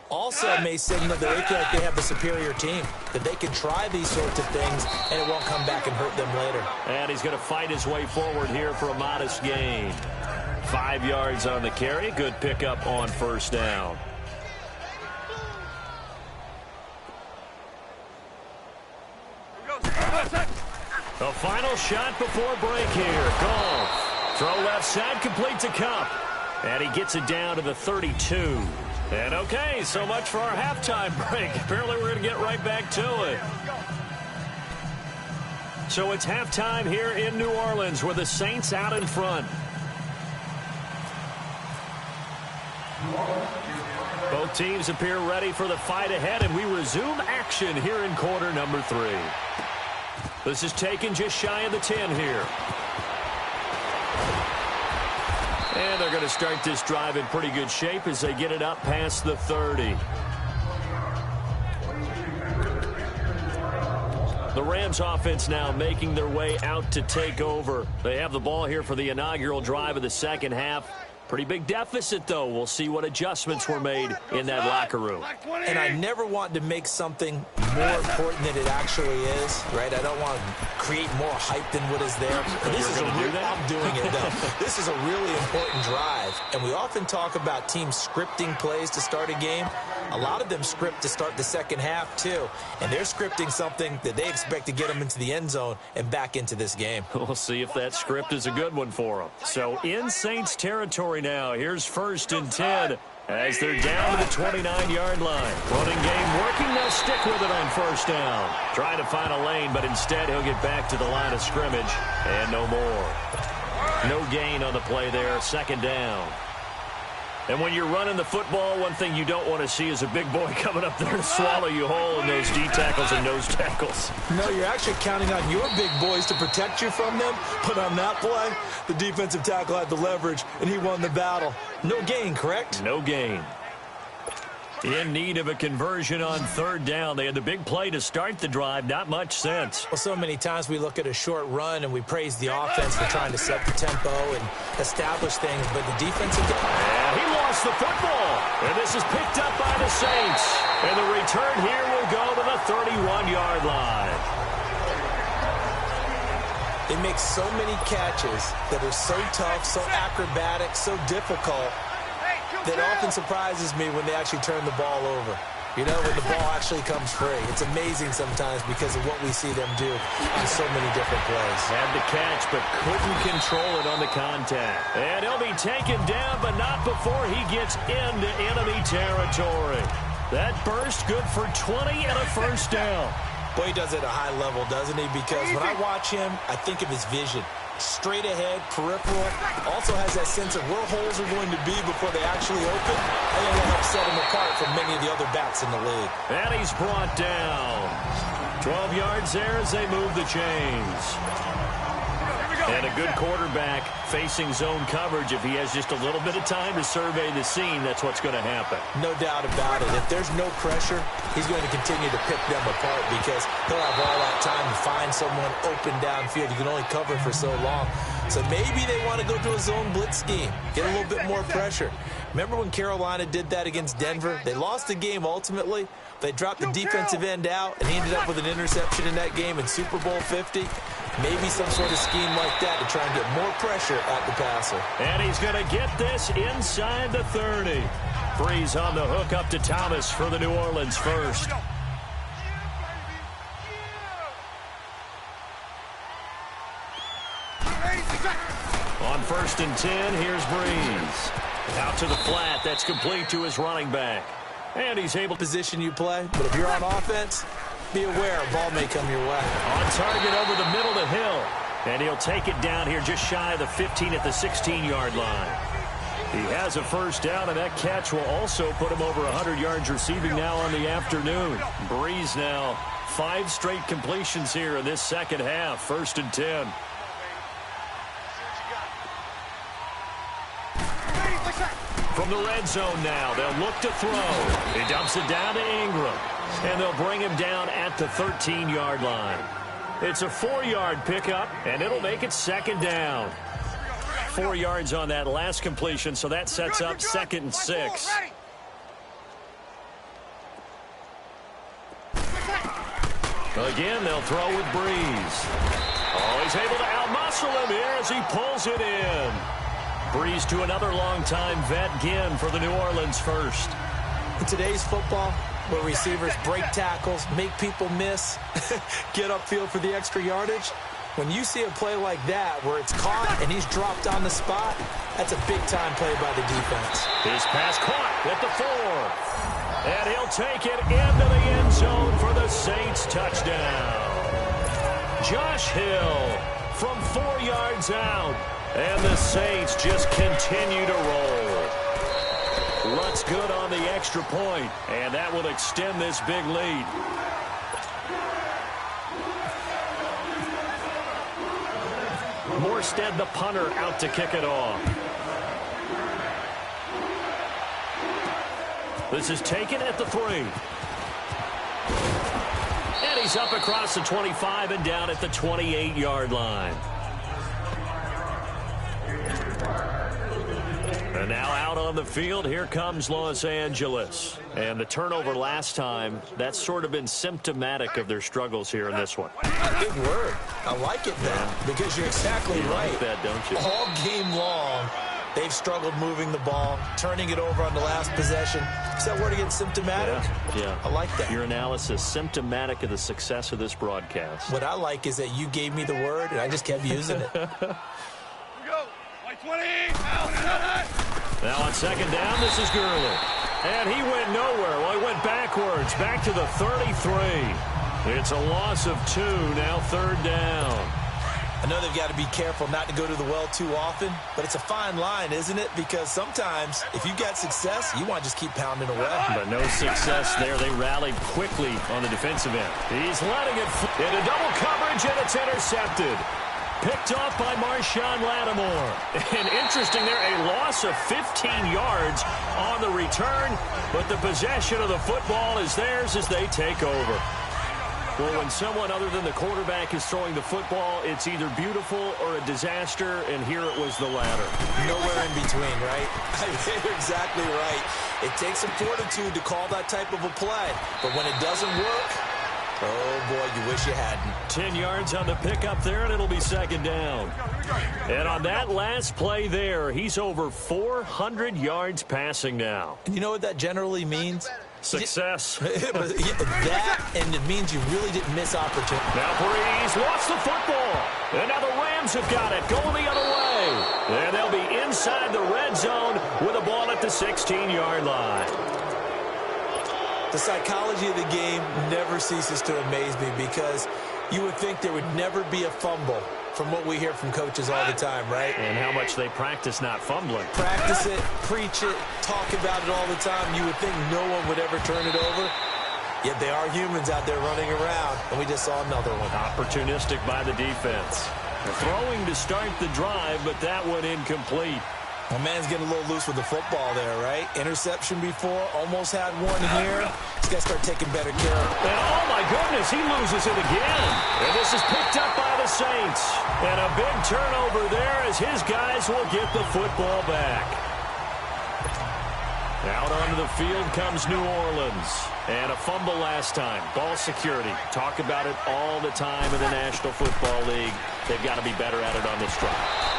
Also may signal that they feel like they have the superior team, that they can try these sorts of things and it won't come back and hurt them later. And he's going to fight his way forward here for a modest gain. 5 yards on the carry. Good pickup on first down. The final shot before break here. Goff. Throw left side, complete to Cup. And he gets it down to the 32. And okay, so much for our halftime break. Apparently we're going to get right back to it. So it's halftime here in New Orleans with the Saints out in front. Both teams appear ready for the fight ahead, and we resume action here in quarter number 3. This is taken just shy of the 10 here. And they're going to start this drive in pretty good shape as they get it up past the 30. The Rams offense now making their way out to take over. They have the ball here for the inaugural drive of the second half. Pretty big deficit, though. We'll see what adjustments were made in that locker room. And I never want to make something more important than it actually is, right? I don't want to create more hype than what is there. This is I'm doing it, though. This is a really important drive. And we often talk about teams scripting plays to start a game. A lot of them script to start the second half, too. And they're scripting something that they expect to get them into the end zone and back into this game. We'll see if that script is a good one for them. So in Saints territory now, here's 1st and 10 as they're down to the 29-yard line. Running game working. They'll stick with it on 1st down. Trying to find a lane, but instead he'll get back to the line of scrimmage and no more. No gain on the play there. 2nd down. And when you're running the football, one thing you don't want to see is a big boy coming up there to swallow you whole in those D tackles and nose tackles. No, you're actually counting on your big boys to protect you from them. But on that play, the defensive tackle had the leverage, and he won the battle. No gain, correct? No gain. In need of a conversion on 3rd down. They had the big play to start the drive. Not much sense. Well, so many times we look at a short run and we praise the offense for trying to set the tempo and establish things, but the defensive guy... He lost the football, and this is picked up by the Saints. And the return here will go to the 31-yard line. They make so many catches that are so tough, so acrobatic, so difficult, that often surprises me when they actually turn the ball over. You know, when the ball actually comes free. It's amazing sometimes because of what we see them do on so many different plays. Had the catch, but couldn't control it on the contact. And he'll be taken down, but not before he gets into enemy territory. That burst good for 20 and a 1st down. Boy, he does it at a high level, doesn't he? Because when I watch him, I think of his vision. Straight ahead, peripheral, also has that sense of where holes are going to be before they actually open. I think that helps set him apart from many of the other backs in the league. And he's brought down. 12 yards there as they move the chains. And a good quarterback facing zone coverage. If he has just a little bit of time to survey the scene, that's what's going to happen. No doubt about it. If there's no pressure, he's going to continue to pick them apart because he'll have all that time to find someone open downfield. You can only cover for so long. So maybe they want to go to a zone blitz scheme, get a little bit more pressure. Remember when Carolina did that against Denver? They lost the game ultimately. They dropped the defensive end out, and he ended up with an interception in that game in Super Bowl 50. Maybe some sort of scheme like that to try and get more pressure at the passer. And he's going to get this inside the 30. Breeze on the hook up to Thomas for the New Orleans 1st. On 1st and 10, here's Breeze. Out to the flat. That's complete to his running back. And he's able to position you play. But if you're on offense, be aware a ball may come your way. On target over the middle to Hill. And he'll take it down here just shy of the 15 at the 16-yard line. He has a 1st down, and that catch will also put him over 100 yards receiving now on the afternoon. Breeze now 5 straight completions here in this second half. 1st and 10. From the red zone now, they'll look to throw. He dumps it down to Ingram. And they'll bring him down at the 13-yard line. It's a 4-yard pickup, and it'll make it 2nd down. 4 yards on that last completion, so that sets up 2nd and 6. Again, they'll throw with Breeze. Oh, he's able to outmuscle him here as he pulls it in. Breeze to another long-time vet, Ginn, for the New Orleans 1st. In today's football, where receivers break tackles, make people miss, get upfield for the extra yardage, When you see a play like that where it's caught and he's dropped on the spot, that's a big-time play by the defense. His pass caught at the 4. And he'll take it into the end zone for the Saints touchdown. Josh Hill from 4 yards out. And the Saints just continue to roll. Looks good on the extra point, and that will extend this big lead. Morstead, the punter, out to kick it off. This is taken at the 3. And he's up across the 25 and down at the 28-yard line. And now out on the field, here comes Los Angeles. And the turnover last time, that's sort of been symptomatic of their struggles here in this one. Big word. I like it, Ben, because you're exactly right. Like that, don't you? All game long, they've struggled moving the ball, turning it over on the last possession. Is that word again, symptomatic? Yeah. I like that. Your analysis, symptomatic of the success of this broadcast. What I like is that you gave me the word, and I just kept using it. Here we go. Like 20. Now on second down, this is Gurley. And he went nowhere. Well, he went backwards, back to the 33. It's a loss of 2, now third down. I know they've got to be careful not to go to the well too often, but it's a fine line, isn't it? Because sometimes, if you've got success, you want to just keep pounding away. But no success there. They rallied quickly on the defensive end. He's letting it into double coverage, and it's intercepted. Picked off by Marshawn Lattimore. And interesting there, a loss of 15 yards on the return, but the possession of the football is theirs as they take over. Well, when someone other than the quarterback is throwing the football, it's either beautiful or a disaster, and here it was the latter. Nowhere in between, right? You're exactly right. It takes some fortitude to call that type of a play, but when it doesn't work, oh, boy, you wish you hadn't. 10 yards on the pickup there, and it'll be second down. And on that last play there, he's over 400 yards passing now. And you know what that generally means? Success. That, and it means you really didn't miss opportunity. Now Breeze lost the football. And now the Rams have got it, going the other way. And they'll be inside the red zone with a ball at the 16-yard line. The psychology of the game never ceases to amaze me because you would think there would never be a fumble from what we hear from coaches all the time, right? And how much they practice not fumbling. Practice it, preach it, talk about it all the time. You would think no one would ever turn it over. Yet they are humans out there running around, and we just saw another one. Opportunistic by the defense. Throwing to start the drive, but that one incomplete. My man's getting a little loose with the football there, right? Interception before, almost had one here. He's got to start taking better care of it. And oh my goodness, he loses it again. And this is picked up by the Saints. And a big turnover there as his guys will get the football back. Out onto the field comes New Orleans. And a fumble last time. Ball security. Talk about it all the time in the National Football League. They've got to be better at it on this drive.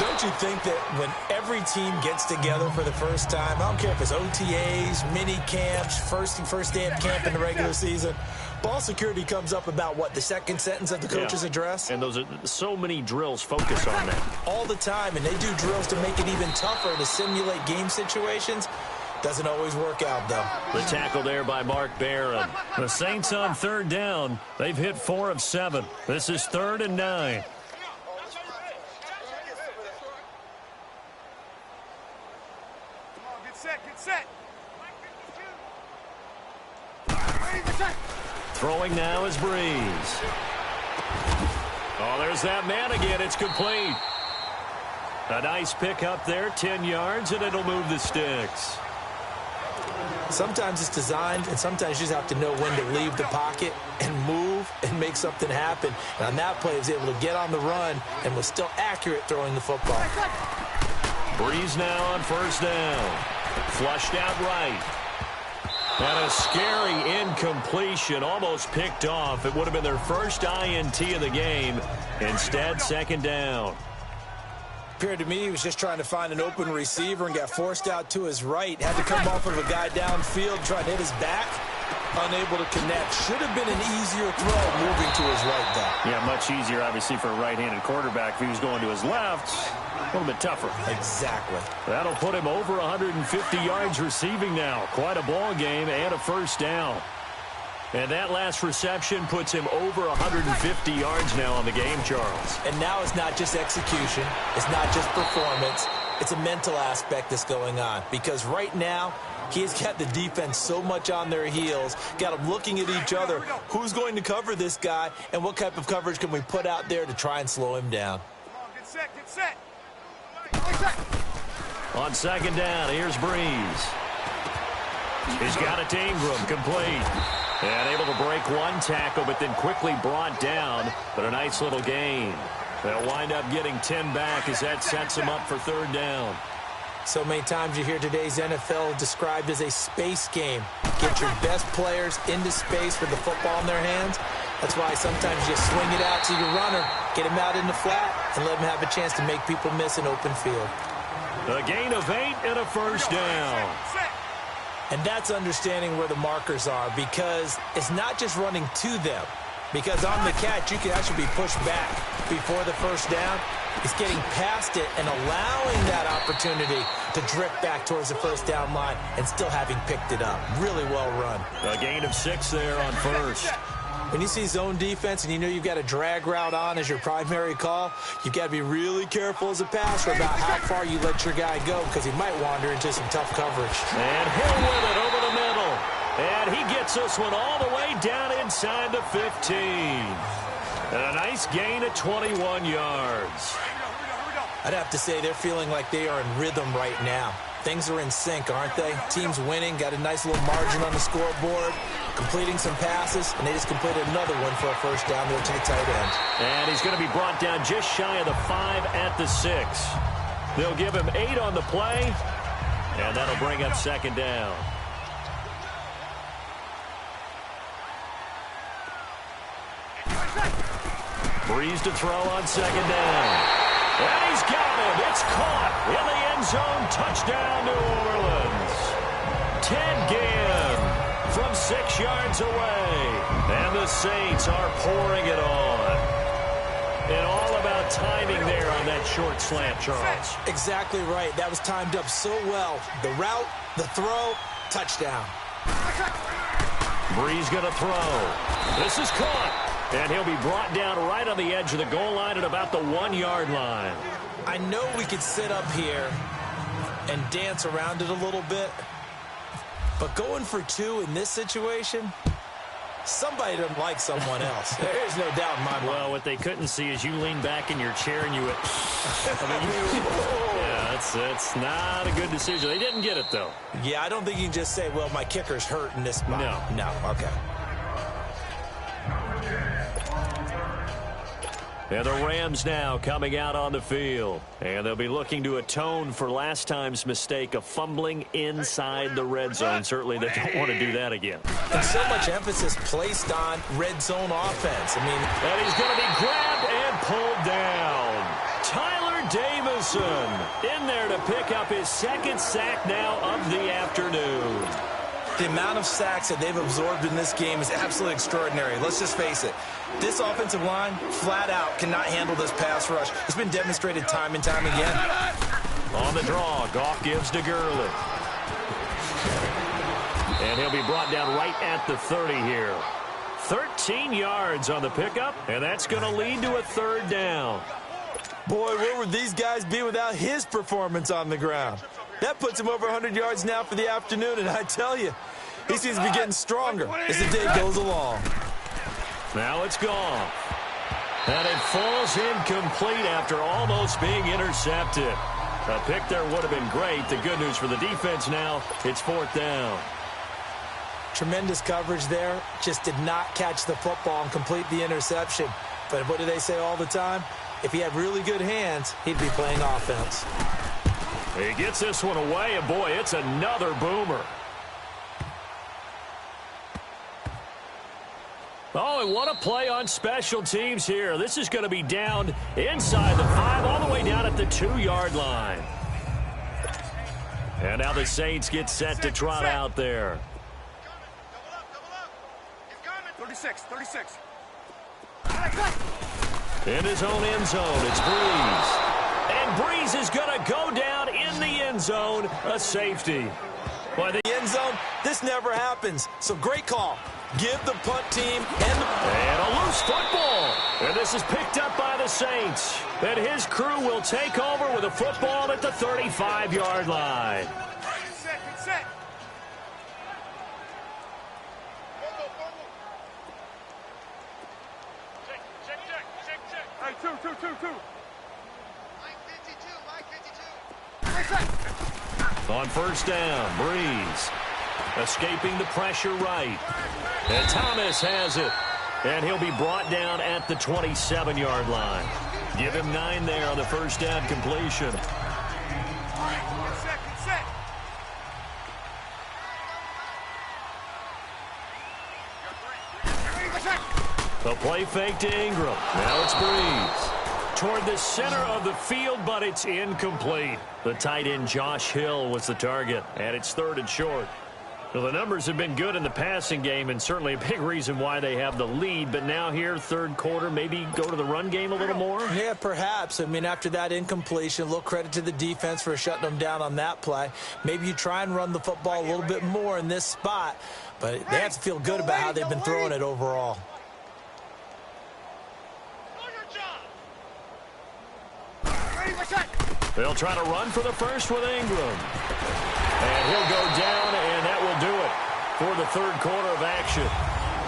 Don't you think that when every team gets together for the first time, I don't care if it's OTAs, mini camps, first day of camp in the regular season, ball security comes up about, what, the second sentence of the coach's address? And those are so many drills focus on that. All the time, and they do drills to make it even tougher to simulate game situations. Doesn't always work out, though. The tackle there by Mark Barron. The Saints on third down. They've hit 4 of 7. This is 3rd and 9. Throwing now is Breeze. Oh, there's that man again. It's complete. A nice pick up there, 10 yards, and it'll move the sticks. Sometimes it's designed, and sometimes you just have to know when to leave the pocket and move and make something happen. And on that play, he was able to get on the run and was still accurate throwing the football. Breeze now on first down. Flushed out right. And a scary incompletion, almost picked off. It would have been their first INT of the game. Instead, second down. Appeared to me he was just trying to find an open receiver and got forced out to his right. Had to come off of a guy downfield trying to hit his back. unable to connect. Should have been an easier throw moving to his right, though. Yeah, much easier, obviously, for a right-handed quarterback. If he was going to his left, a little bit tougher. Exactly. That'll put him over 150 yards receiving now. Quite a ball game and a first down. And that last reception puts him over 150 yards now on the game, Charles. And now it's not just execution. It's not just performance. It's a mental aspect that's going on. Because right now, he's got the defense so much on their heels, got them looking at each other. Who's going to cover this guy, and what type of coverage can we put out there to try and slow him down? Come on, get set, get set. Get set. On second down, here's Breeze. He's got it to Ingram, complete. And able to break one tackle, but then quickly brought down. But a nice little gain. They'll wind up getting 10 back as that sets him up for third down. So many times you hear today's NFL described as a space game. Get your best players into space with the football in their hands. That's why sometimes you just swing it out to your runner, get him out in the flat, and let him have a chance to make people miss an open field. A gain of 8 and a first down. And that's understanding where the markers are, because it's not just running to them. Because on the catch, you can actually be pushed back before the first down. It's getting past it and allowing that opportunity to drift back towards the first down line and still having picked it up. Really well run. A gain of 6 there on first. When you see zone defense and you know you've got a drag route on as your primary call, you've got to be really careful as a passer about how far you let your guy go, because he might wander into some tough coverage. And Hill with it over the middle. And he gets this one all the way down inside the 15. And a nice gain of 21 yards. I'd have to say they're feeling like they are in rhythm right now. Things are in sync, aren't they? Team's winning, got a nice little margin on the scoreboard, completing some passes, and they just completed another one for a first down there to the tight end. And he's going to be brought down just shy of the 5 at the 6. They'll give him 8 on the play, and that'll bring up second down. Breeze to throw on second down. And he's got it. It's caught in the end zone. Touchdown, New Orleans. Ted Ginn from 6 yards away. And the Saints are pouring it on. And all about timing there on that short slant, Charles. Exactly right. That was timed up so well. The route, the throw, touchdown. Breeze going to throw. This is caught. And he'll be brought down right on the edge of the goal line at about the 1-yard line. I know we could sit up here and dance around it a little bit, but going for 2 in this situation, somebody doesn't like someone else. There's no doubt in my mind. Well, what they couldn't see is you lean back in your chair and you went, yeah, it's not a good decision. They didn't get it, though. Yeah, I don't think you can just say, well, my kicker's hurt in this spot. No, okay. And the Rams now coming out on the field. And they'll be looking to atone for last time's mistake of fumbling inside the red zone. Certainly they don't want to do that again. And so much emphasis placed on red zone offense. And he's going to be grabbed and pulled down. Tyler Davison in there to pick up his second sack now of the afternoon. The amount of sacks that they've absorbed in this game is absolutely extraordinary. Let's just face it. This offensive line, flat out, cannot handle this pass rush. It's been demonstrated time and time again. On the draw, Goff gives to Gurley. And he'll be brought down right at the 30 here. 13 yards on the pickup, and that's going to lead to a third down. Boy, where would these guys be without his performance on the ground? That puts him over 100 yards now for the afternoon, and I tell you, he seems to be getting stronger as the day goes along. Now it's gone. And it falls incomplete after almost being intercepted. A pick there would have been great. The good news for the defense now, it's fourth down. Tremendous coverage there. Just did not catch the football and complete the interception. But what do they say all the time? If he had really good hands, he'd be playing offense. He gets this one away, and boy, it's another boomer. Oh, and what a play on special teams here. This is going to be down inside the 5, all the way down at the 2-yard line. And now the Saints get set to trot out there. 36, 36. In his own end zone, it's Breeze. And Breeze is going to go down in the end zone, a safety. By the end zone, this never happens. So great call. Give the punt team and a loose football. And this is picked up by the Saints. And his crew will take over with a football at the 35-yard line. Set, set. Hey, two. Mike 52. On first down, Breeze escaping the pressure right. And Thomas has it. And he'll be brought down at the 27-yard line. Give him 9 there on the first down completion. Set. The play fake to Ingram. Now it's Breeze. Toward the center of the field, but it's incomplete. The tight end Josh Hill was the target, and it's 3rd and short. Well, the numbers have been good in the passing game, and certainly a big reason why they have the lead. But now here, 3rd quarter, maybe go to the run game a little more? Yeah, perhaps. I mean, after that incompletion, a little credit to the defense for shutting them down on that play. Maybe you try and run the football a little bit more in this spot. But they have to feel good about how they've been throwing it overall. They'll try to run for the first with Ingram. And he'll go down, and that will do it for the 3rd quarter of action.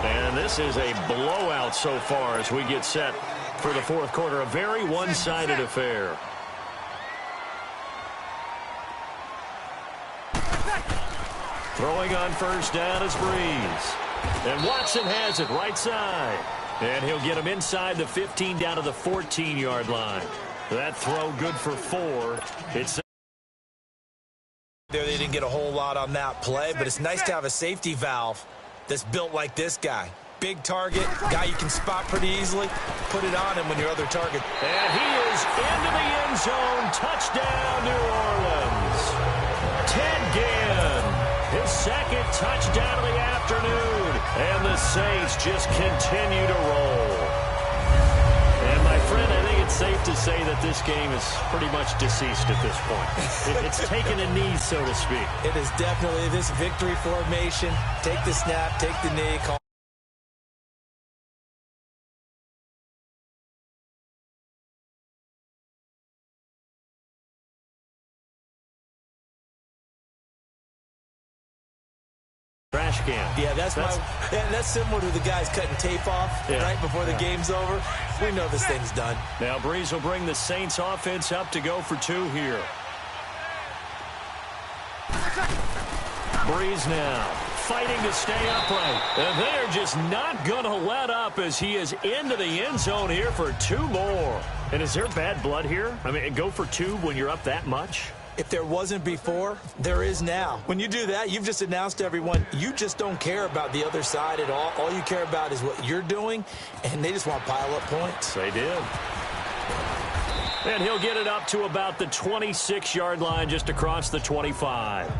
And this is a blowout so far as we get set for the 4th quarter. A very one-sided affair. Throwing on first down is Breeze. And Watson has it right side. And he'll get him inside the 15 down to the 14-yard line. That throw good for 4. It's They didn't get a whole lot on that play, but it's nice to have a safety valve that's built like this guy. Big target, guy you can spot pretty easily. Put it on him when your other target. And he is into the end zone. Touchdown, New Orleans. Ted Ginn, his 2nd touchdown of the afternoon. And the Saints just continue to roll. And my friend, I think it's safe to say that this game is pretty much deceased at this point. It's taken a knee, so to speak. It is definitely this victory formation. Take the snap, take the knee, call. Trash can. Yeah, that's similar to the guys cutting tape off right before the game's over. We know this thing's done. Now Breeze will bring the Saints offense up to go for 2 here. Breeze now fighting to stay upright. And they're just not going to let up as he is into the end zone here for 2 more. And is there bad blood here? I mean, go for 2 when you're up that much? If there wasn't before, there is now. When you do that, you've just announced to everyone, you just don't care about the other side at all. All you care about is what you're doing, and they just want to pile up points. They did. And he'll get it up to about the 26-yard line, just across the 25.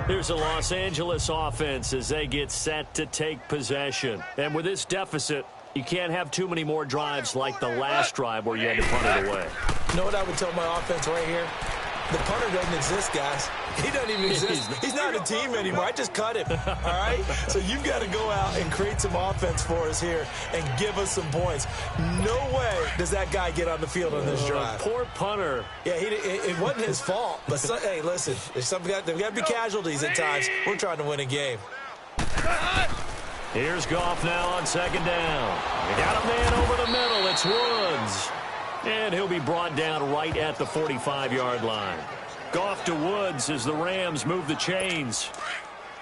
Here's the Los Angeles offense as they get set to take possession. And with this deficit, you can't have too many more drives like the last drive where you had to punt it away. You know what I would tell my offense right here? The punter doesn't exist, guys. He doesn't even exist. He's not a team anymore. I just cut him, all right? So you've got to go out and create some offense for us here and give us some points. No way does that guy get on the field on this drive. Poor punter. Yeah, it wasn't his fault. But, hey, listen, there's got to be casualties at times. We're trying to win a game. Here's Goff now on 2nd down. They got a man over the middle. It's Woods. And he'll be brought down right at the 45-yard line. Goff to Woods as the Rams move the chains.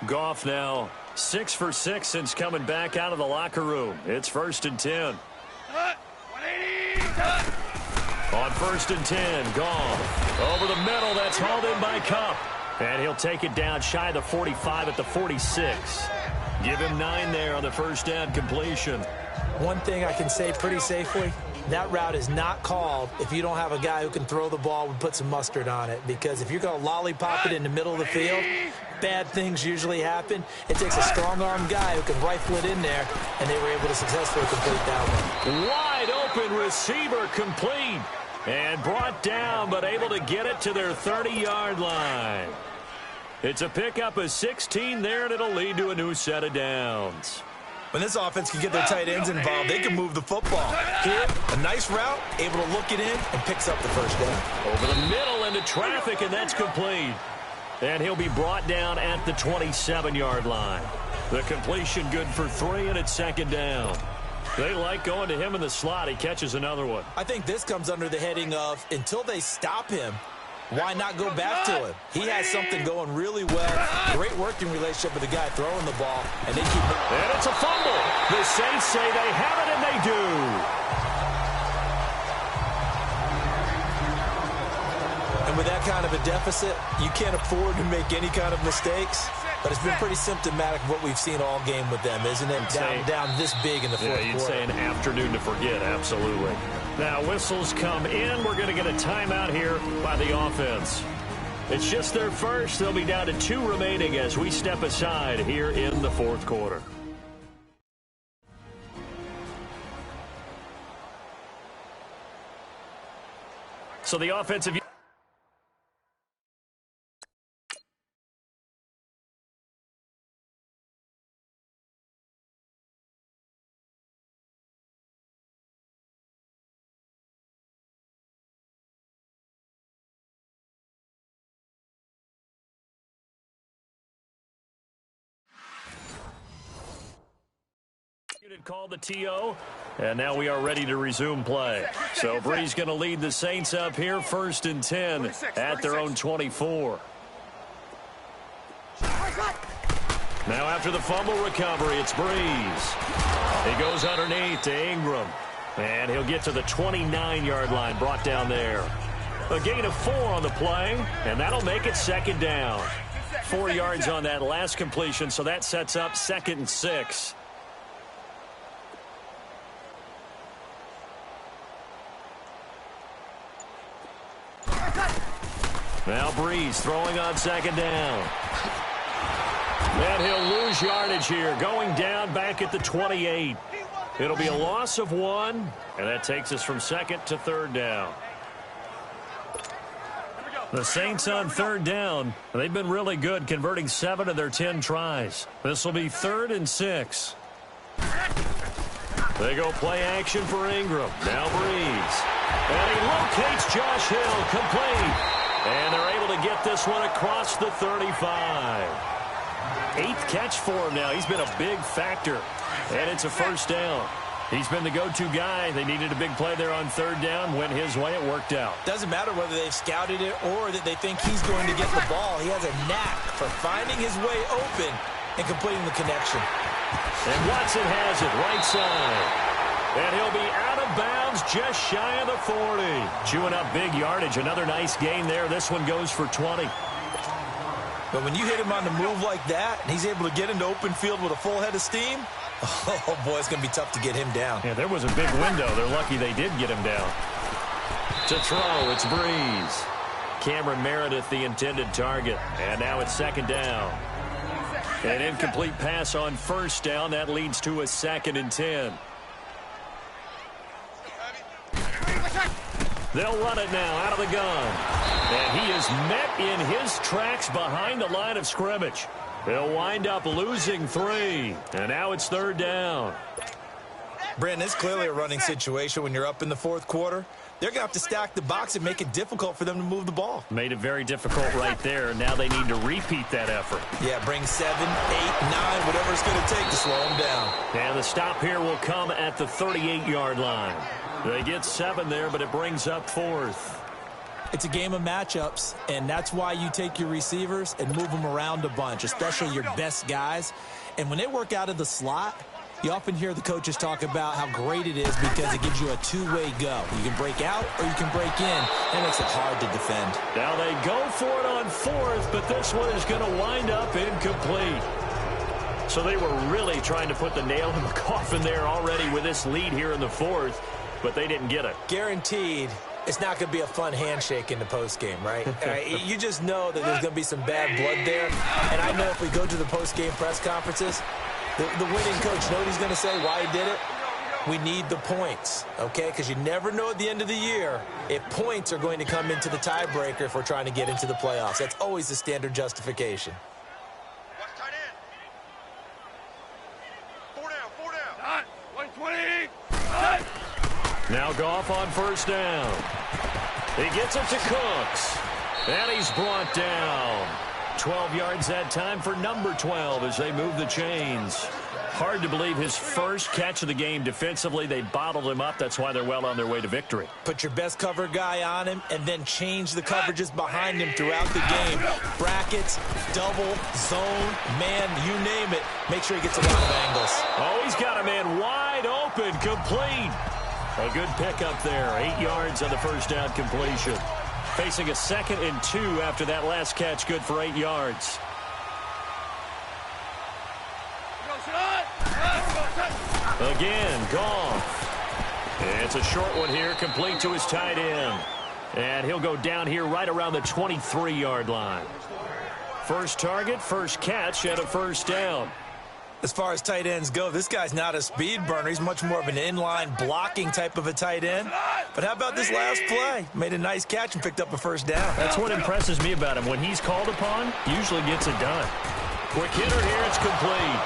Goff now 6 for 6 since coming back out of the locker room. It's 1st and 10. On 1st and 10, Goff over the middle. That's hauled in by Kupp. And he'll take it down shy of the 45 at the 46. Give him 9 there on the first down completion. One thing I can say pretty safely, that route is not called if you don't have a guy who can throw the ball and put some mustard on it. Because if you're going to lollipop it in the middle of the field, bad things usually happen. It takes a strong-armed guy who can rifle it in there, and they were able to successfully complete that one. Wide open receiver complete. And brought down, but able to get it to their 30-yard line. It's a pickup of 16 there, and it'll lead to a new set of downs. When this offense can get their tight ends involved, they can move the football. Here, a nice route, able to look it in, and picks up the first down. Over the middle into traffic, and that's complete. And he'll be brought down at the 27-yard line. The completion good for 3, and it's second down. They like going to him in the slot. He catches another one. I think this comes under the heading of, until they stop him, why not go back to him? He has something going really well. Great working relationship with the guy throwing the ball. And they keep it. And it's a fumble. The Saints say they have it, and they do. And with that kind of a deficit, you can't afford to make any kind of mistakes. But it's been pretty symptomatic of what we've seen all game with them, isn't it? Down this big in the fourth quarter. Yeah, you'd say an afternoon to forget, absolutely. Now, whistles come in. We're going to get a timeout here by the offense. It's just their first. They'll be down to 2 remaining as we step aside here in the fourth quarter. So the offensive... Call the TO, and now we are ready to resume play. So Bree's going to lead the Saints up here, 1st and 10 at their own 24. Now after the fumble recovery, it's Breeze. He goes underneath to Ingram, and he'll get to the 29-yard line, brought down there. A gain of 4 on the play, and that'll make it second down. 4 yards on that last completion, so that sets up 2nd and 6. Now Breeze throwing on 2nd down. And he'll lose yardage here, going down back at the 28. It'll be a loss of 1, and that takes us from 2nd to 3rd down. The Saints on 3rd down. They've been really good, converting 7 of their 10 tries. This will be 3rd and 6. They go play action for Ingram. Now Breeze. And he locates Josh Hill, complete. And they're able to get this one across the 35. 8th catch for him now. He's been a big factor. And it's a first down. He's been the go-to guy. They needed a big play there on 3rd down. Went his way. It worked out. Doesn't matter whether they've scouted it or that they think he's going to get the ball. He has a knack for finding his way open and completing the connection. And Watson has it right side. And he'll be out of bounds just shy of the 40. Chewing up big yardage. Another nice gain there. This one goes for 20. But when you hit him on the move like that, and he's able to get into open field with a full head of steam, oh, boy, it's going to be tough to get him down. Yeah, there was a big window. They're lucky they did get him down. To throw, it's Breeze. Cameron Meredith, the intended target. And now it's 2nd down. An incomplete pass on 1st down. That leads to a 2nd and 10. They'll run it now out of the gun. And he is met in his tracks behind the line of scrimmage. They'll wind up losing 3. And now it's 3rd down. Brandon, it's clearly a running situation when you're up in the 4th quarter. They're going to have to stack the box and make it difficult for them to move the ball. Made it very difficult right there. Now they need to repeat that effort. Yeah, bring 7, 8, 9, whatever it's going to take to slow them down. And the stop here will come at the 38-yard line. They get 7 there, but it brings up 4th. It's a game of matchups, and that's why you take your receivers and move them around a bunch, especially your best guys. And when they work out of the slot, you often hear the coaches talk about how great it is because it gives you a two-way go. You can break out or you can break in. That makes it hard to defend. Now they go for it on 4th, but this one is going to wind up incomplete. So they were really trying to put the nail in the coffin there already with this lead here in the fourth, but they didn't get it. Guaranteed it's not going to be a fun handshake in the postgame, right? You just know that there's going to be some bad blood there. And I know if we go to the postgame press conferences, the winning coach, know what he's going to say, why he did it? We need the points, okay? Because you never know at the end of the year if points are going to come into the tiebreaker if we're trying to get into the playoffs. That's always the standard justification. Watch tight end. 4 down, 4 down. 120. Now Goff on first down. He gets it to Cooks. And he's brought down. 12 yards that time for number 12 as they move the chains. Hard to believe his first catch of the game defensively. They bottled him up. That's why they're well on their way to victory. Put your best cover guy on him and then change the coverages behind him throughout the game. Brackets, double, zone, man, you name it. Make sure he gets a lot of angles. Oh, he's got a man wide open, complete. A good pickup there. 8 yards on the first down completion. Facing a 2nd and 2 after that last catch, good for 8 yards. Again, Goff. It's a short one here, complete to his tight end. And he'll go down here right around the 23-yard line. First target, first catch, and a first down. As far as tight ends go, this guy's not a speed burner. He's much more of an inline blocking type of a tight end. But how about this last play? Made a nice catch and picked up a first down. That's what impresses me about him. When he's called upon, usually gets it done. Quick hitter here, it's complete.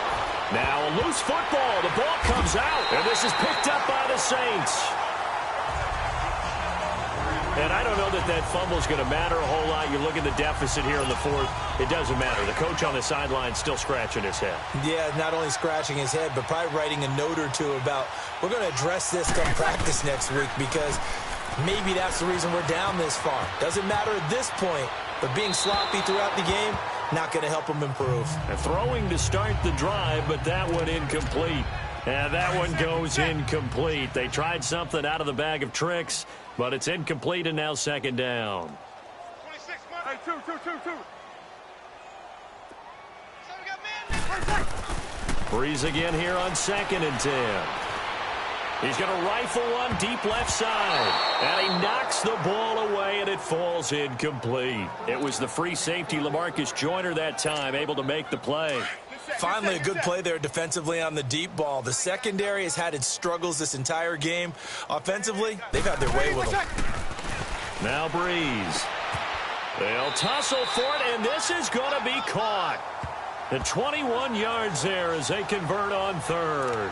Now a loose football. The ball comes out, and this is picked up by the Saints. And I don't know that that fumble is going to matter a whole lot. You look at the deficit here in the fourth. It doesn't matter. The coach on the sideline still scratching his head. Yeah, not only scratching his head, but probably writing a note or two about, we're going to address this come practice next week because maybe that's the reason we're down this far. Doesn't matter at this point, but being sloppy throughout the game, not going to help him improve. And throwing to start the drive, but that one incomplete. And that one goes incomplete. They tried something out of the bag of tricks, but it's incomplete and now 2nd down. 26, hey, 2. Breeze again here on 2nd and 10. He's going to rifle one deep left side. And he knocks the ball away, and it falls incomplete. It was the free safety, LaMarcus Joyner, that time, able to make the play. Finally, a good play there defensively on the deep ball. The secondary has had its struggles this entire game. Offensively, they've had their way with them. Now Breeze. They'll tussle for it, and this is going to be caught. And 21 yards there as they convert on 3rd.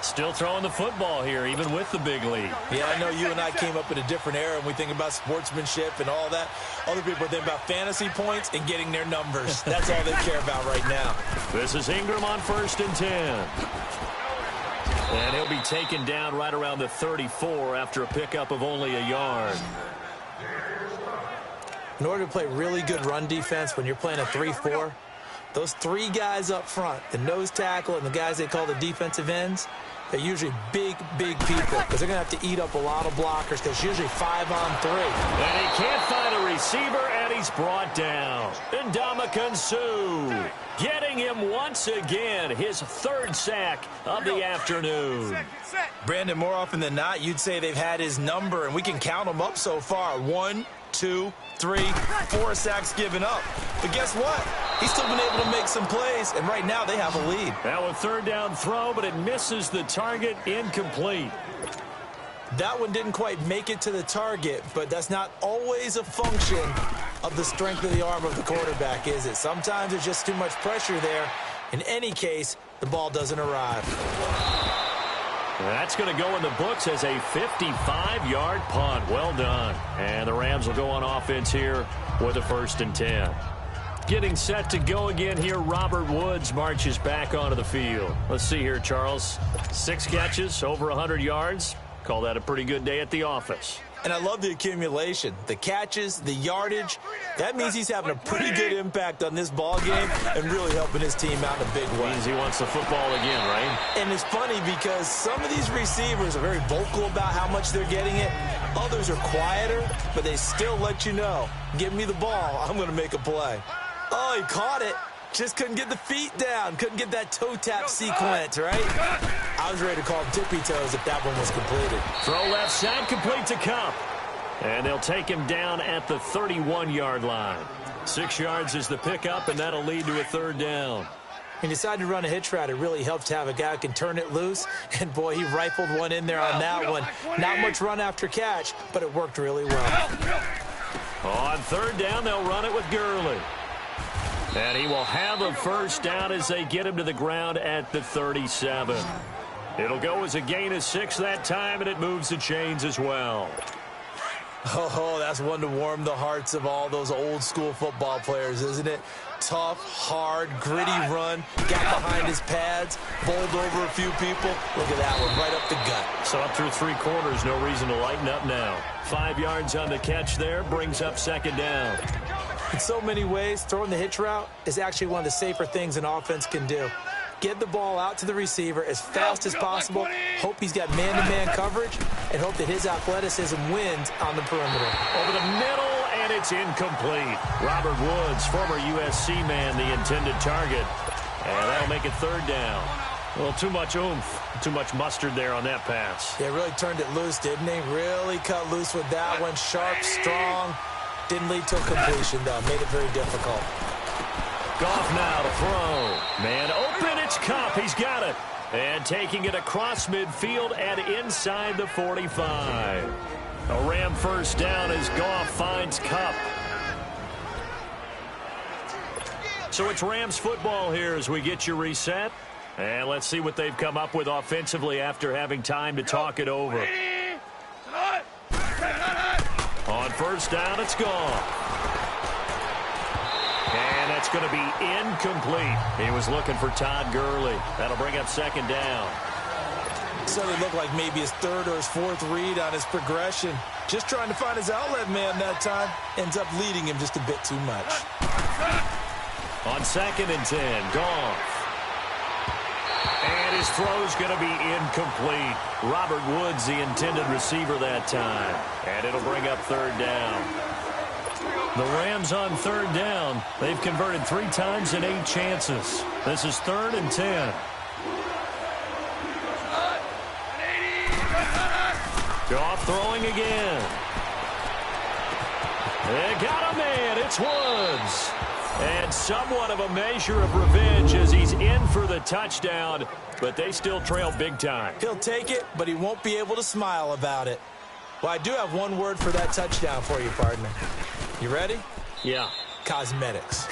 Still throwing the football here, even with the big lead. Yeah, I know you and I came up in a different era, and we think about sportsmanship and all that. Other people think about fantasy points and getting their numbers. That's all they care about right now. This is Ingram on 1st and 10. And he'll be taken down right around the 34 after a pickup of only a yard. In order to play really good run defense when you're playing a 3-4, those 3 guys up front, the nose tackle and the guys they call the defensive ends, they're usually big people because they're going to have to eat up a lot of blockers because it's usually 5-on-3. And he can't find a receiver, and he's brought down. Ndamukong Suh getting him once again, his 3rd sack of the afternoon. Brandon, more often than not, you'd say they've had his number, and we can count them up so far. 1, 2, 3, 4 sacks given up. But guess what? He's still been able to make some plays, and right now they have a lead. Now a 3rd down throw, but it misses the target, incomplete. That one didn't quite make it to the target, but that's not always a function of the strength of the arm of the quarterback, is it? Sometimes there's just too much pressure there. In any case, the ball doesn't arrive. That's going to go in the books as a 55-yard punt. Well done. And the Rams will go on offense here with a 1st and 10. Getting set to go again here, Robert Woods marches back onto the field. Let's see here, Charles. 6 catches, over 100 yards. Call that a pretty good day at the office. And I love the accumulation, the catches, the yardage. That means he's having a pretty good impact on this ball game and really helping his team out in a big way. Means he wants the football again, right? And it's funny because some of these receivers are very vocal about how much they're getting it. Others are quieter, but they still let you know, give me the ball, I'm going to make a play. Oh, he caught it. Just couldn't get the feet down. Couldn't get that toe tap sequence, right? I was ready to call tippy toes if that one was completed. Throw left side, complete to Cup. And they'll take him down at the 31-yard line. 6 yards is the pickup, and that'll lead to a third down. He decided to run a hitch route. It really helped to have a guy who can turn it loose. And, boy, he rifled one in there on that one. Not much run after catch, but it worked really well. On third down, they'll run it with Gurley. And he will have a first down as they get him to the ground at the 37. It'll go as a gain of 6 that time, and it moves the chains as well. Oh, that's one to warm the hearts of all those old-school football players, isn't it? Tough, hard, gritty run, got behind his pads, bowled over a few people. Look at that one, right up the gut. So up through 3 quarters, no reason to lighten up now. 5 yards on the catch there, brings up second down. In so many ways, throwing the hitch route is actually one of the safer things an offense can do. Get the ball out to the receiver as fast as possible, hope he's got man-to-man coverage, and hope that his athleticism wins on the perimeter. Over the middle, and it's incomplete. Robert Woods, former USC man, the intended target. And that'll make it third down. Well, too much oomph, too much mustard there on that pass. They really turned it loose, didn't they? Really cut loose with that one. Sharp, strong. Didn't lead to a completion, though. Made it very difficult. Goff now to throw. Man open, it's Cup. He's got it. And taking it across midfield and inside the 45. A Ram first down as Goff finds Cup. So it's Rams football here as we get you reset. And let's see what they've come up with offensively after having time to talk it over. On first down, it's Goff. And that's going to be incomplete. He was looking for Todd Gurley. That'll bring up second down. So it looked like maybe his third or his fourth read on his progression. Just trying to find his outlet man that time. Ends up leading him just a bit too much. On second and 10, Goff. And his throw's going to be incomplete. Robert Woods, the intended receiver that time. And it'll bring up third down. The Rams on third down. They've converted 3 times in 8 chances. This is third and 10. Goff throwing again. They got a man. It's Woods. And somewhat of a measure of revenge as he's in for the touchdown, but they still trail big time. He'll take it, but he won't be able to smile about it. Well, I do have one word for that touchdown for you, partner. You ready? Yeah. Cosmetics.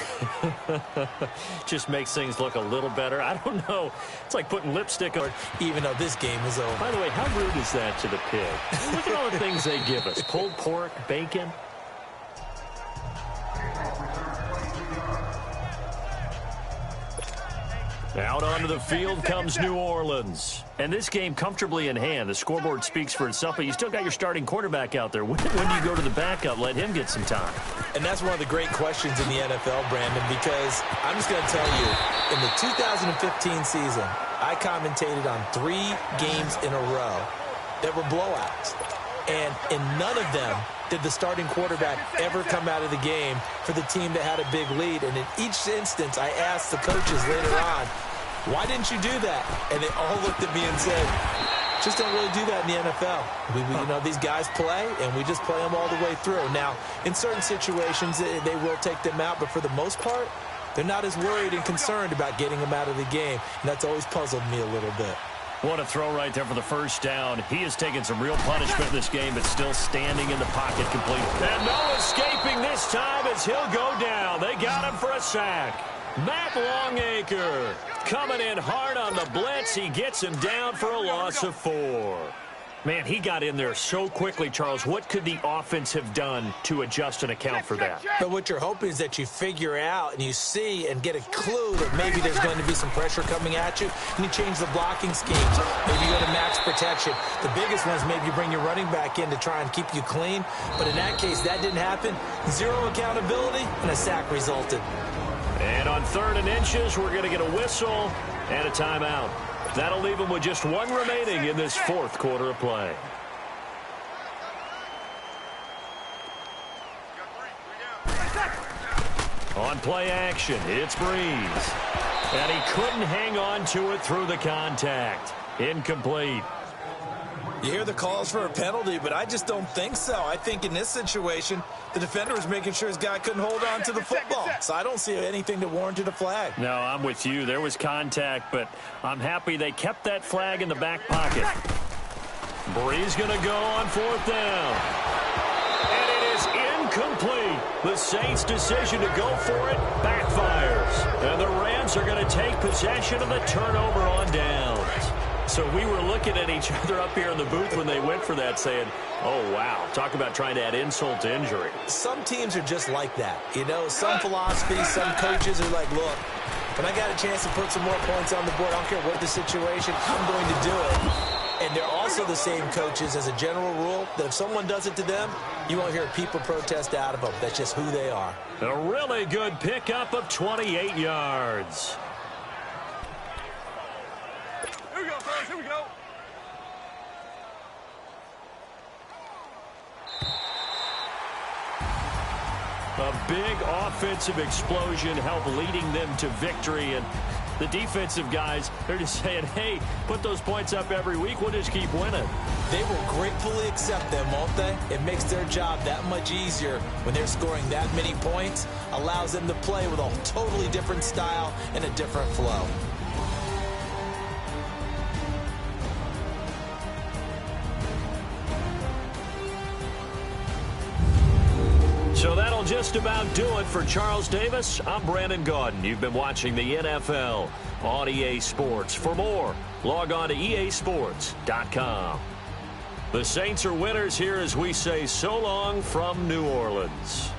Just makes things look a little better. I don't know. It's like putting lipstick on. Even though this game is over. By the way, how rude is that to the pig? Look at all the things they give us. Pulled pork, bacon. Out onto the field comes New Orleans. And this game comfortably in hand. The scoreboard speaks for itself, but you still got your starting quarterback out there. When do you go to the backup, let him get some time? And that's one of the great questions in the NFL, Brandon, because I'm just going to tell you, in the 2015 season, I commentated on 3 games in a row that were blowouts. And in none of them did the starting quarterback ever come out of the game for the team that had a big lead. And in each instance, I asked the coaches later on, why didn't you do that? And they all looked at me and said, just don't really do that in the NFL. You know, these guys play, and we just play them all the way through. Now, in certain situations, they will take them out, but for the most part, they're not as worried and concerned about getting them out of the game. And that's always puzzled me a little bit. What a throw right there for the first down. He has taken some real punishment in this game, but still standing in the pocket complete. And no escaping this time as he'll go down. They got him for a sack. Matt Longacre coming in hard on the blitz. He gets him down for a loss of 4. Man, he got in there so quickly, Charles. What could the offense have done to adjust and account for that? But what you're hoping is that you figure out and you see and get a clue that maybe there's going to be some pressure coming at you, and you change the blocking schemes. Maybe you go to max protection. The biggest one is maybe you bring your running back in to try and keep you clean. But in that case, that didn't happen. 0 accountability, and a sack resulted. And on 3rd and inches, we're going to get a whistle and a timeout. That'll leave them with just 1 remaining in this 4th quarter of play. On play action, it's Breeze. And he couldn't hang on to it through the contact. Incomplete. You hear the calls for a penalty, but I just don't think so. I think in this situation, the defender was making sure his guy couldn't hold on to the football. So I don't see anything that warranted a flag. No, I'm with you. There was contact, but I'm happy they kept that flag in the back pocket. Breeze going to go on 4th down. And it is incomplete. The Saints' decision to go for it backfires. And the Rams are going to take possession of the turnover on downs. So we were looking at each other up here in the booth when they went for that saying, oh, wow, talk about trying to add insult to injury. Some teams are just like that. You know, some philosophies, some coaches are like, look, when I got a chance to put some more points on the board, I don't care what the situation, I'm going to do it. And they're also the same coaches as a general rule that if someone does it to them, you won't hear people protest out of them. That's just who they are. A really good pickup of 28 yards. Here we go, fellas. Here we go. A big offensive explosion helped leading them to victory. And the defensive guys, they're just saying, hey, put those points up every week. We'll just keep winning. They will gratefully accept them, won't they? It makes their job that much easier when they're scoring that many points. Allows them to play with a totally different style and a different flow. So that'll just about do it for Charles Davis. I'm Brandon Gaudin. You've been watching the NFL on EA Sports. For more, log on to easports.com. The Saints are winners here as we say so long from New Orleans.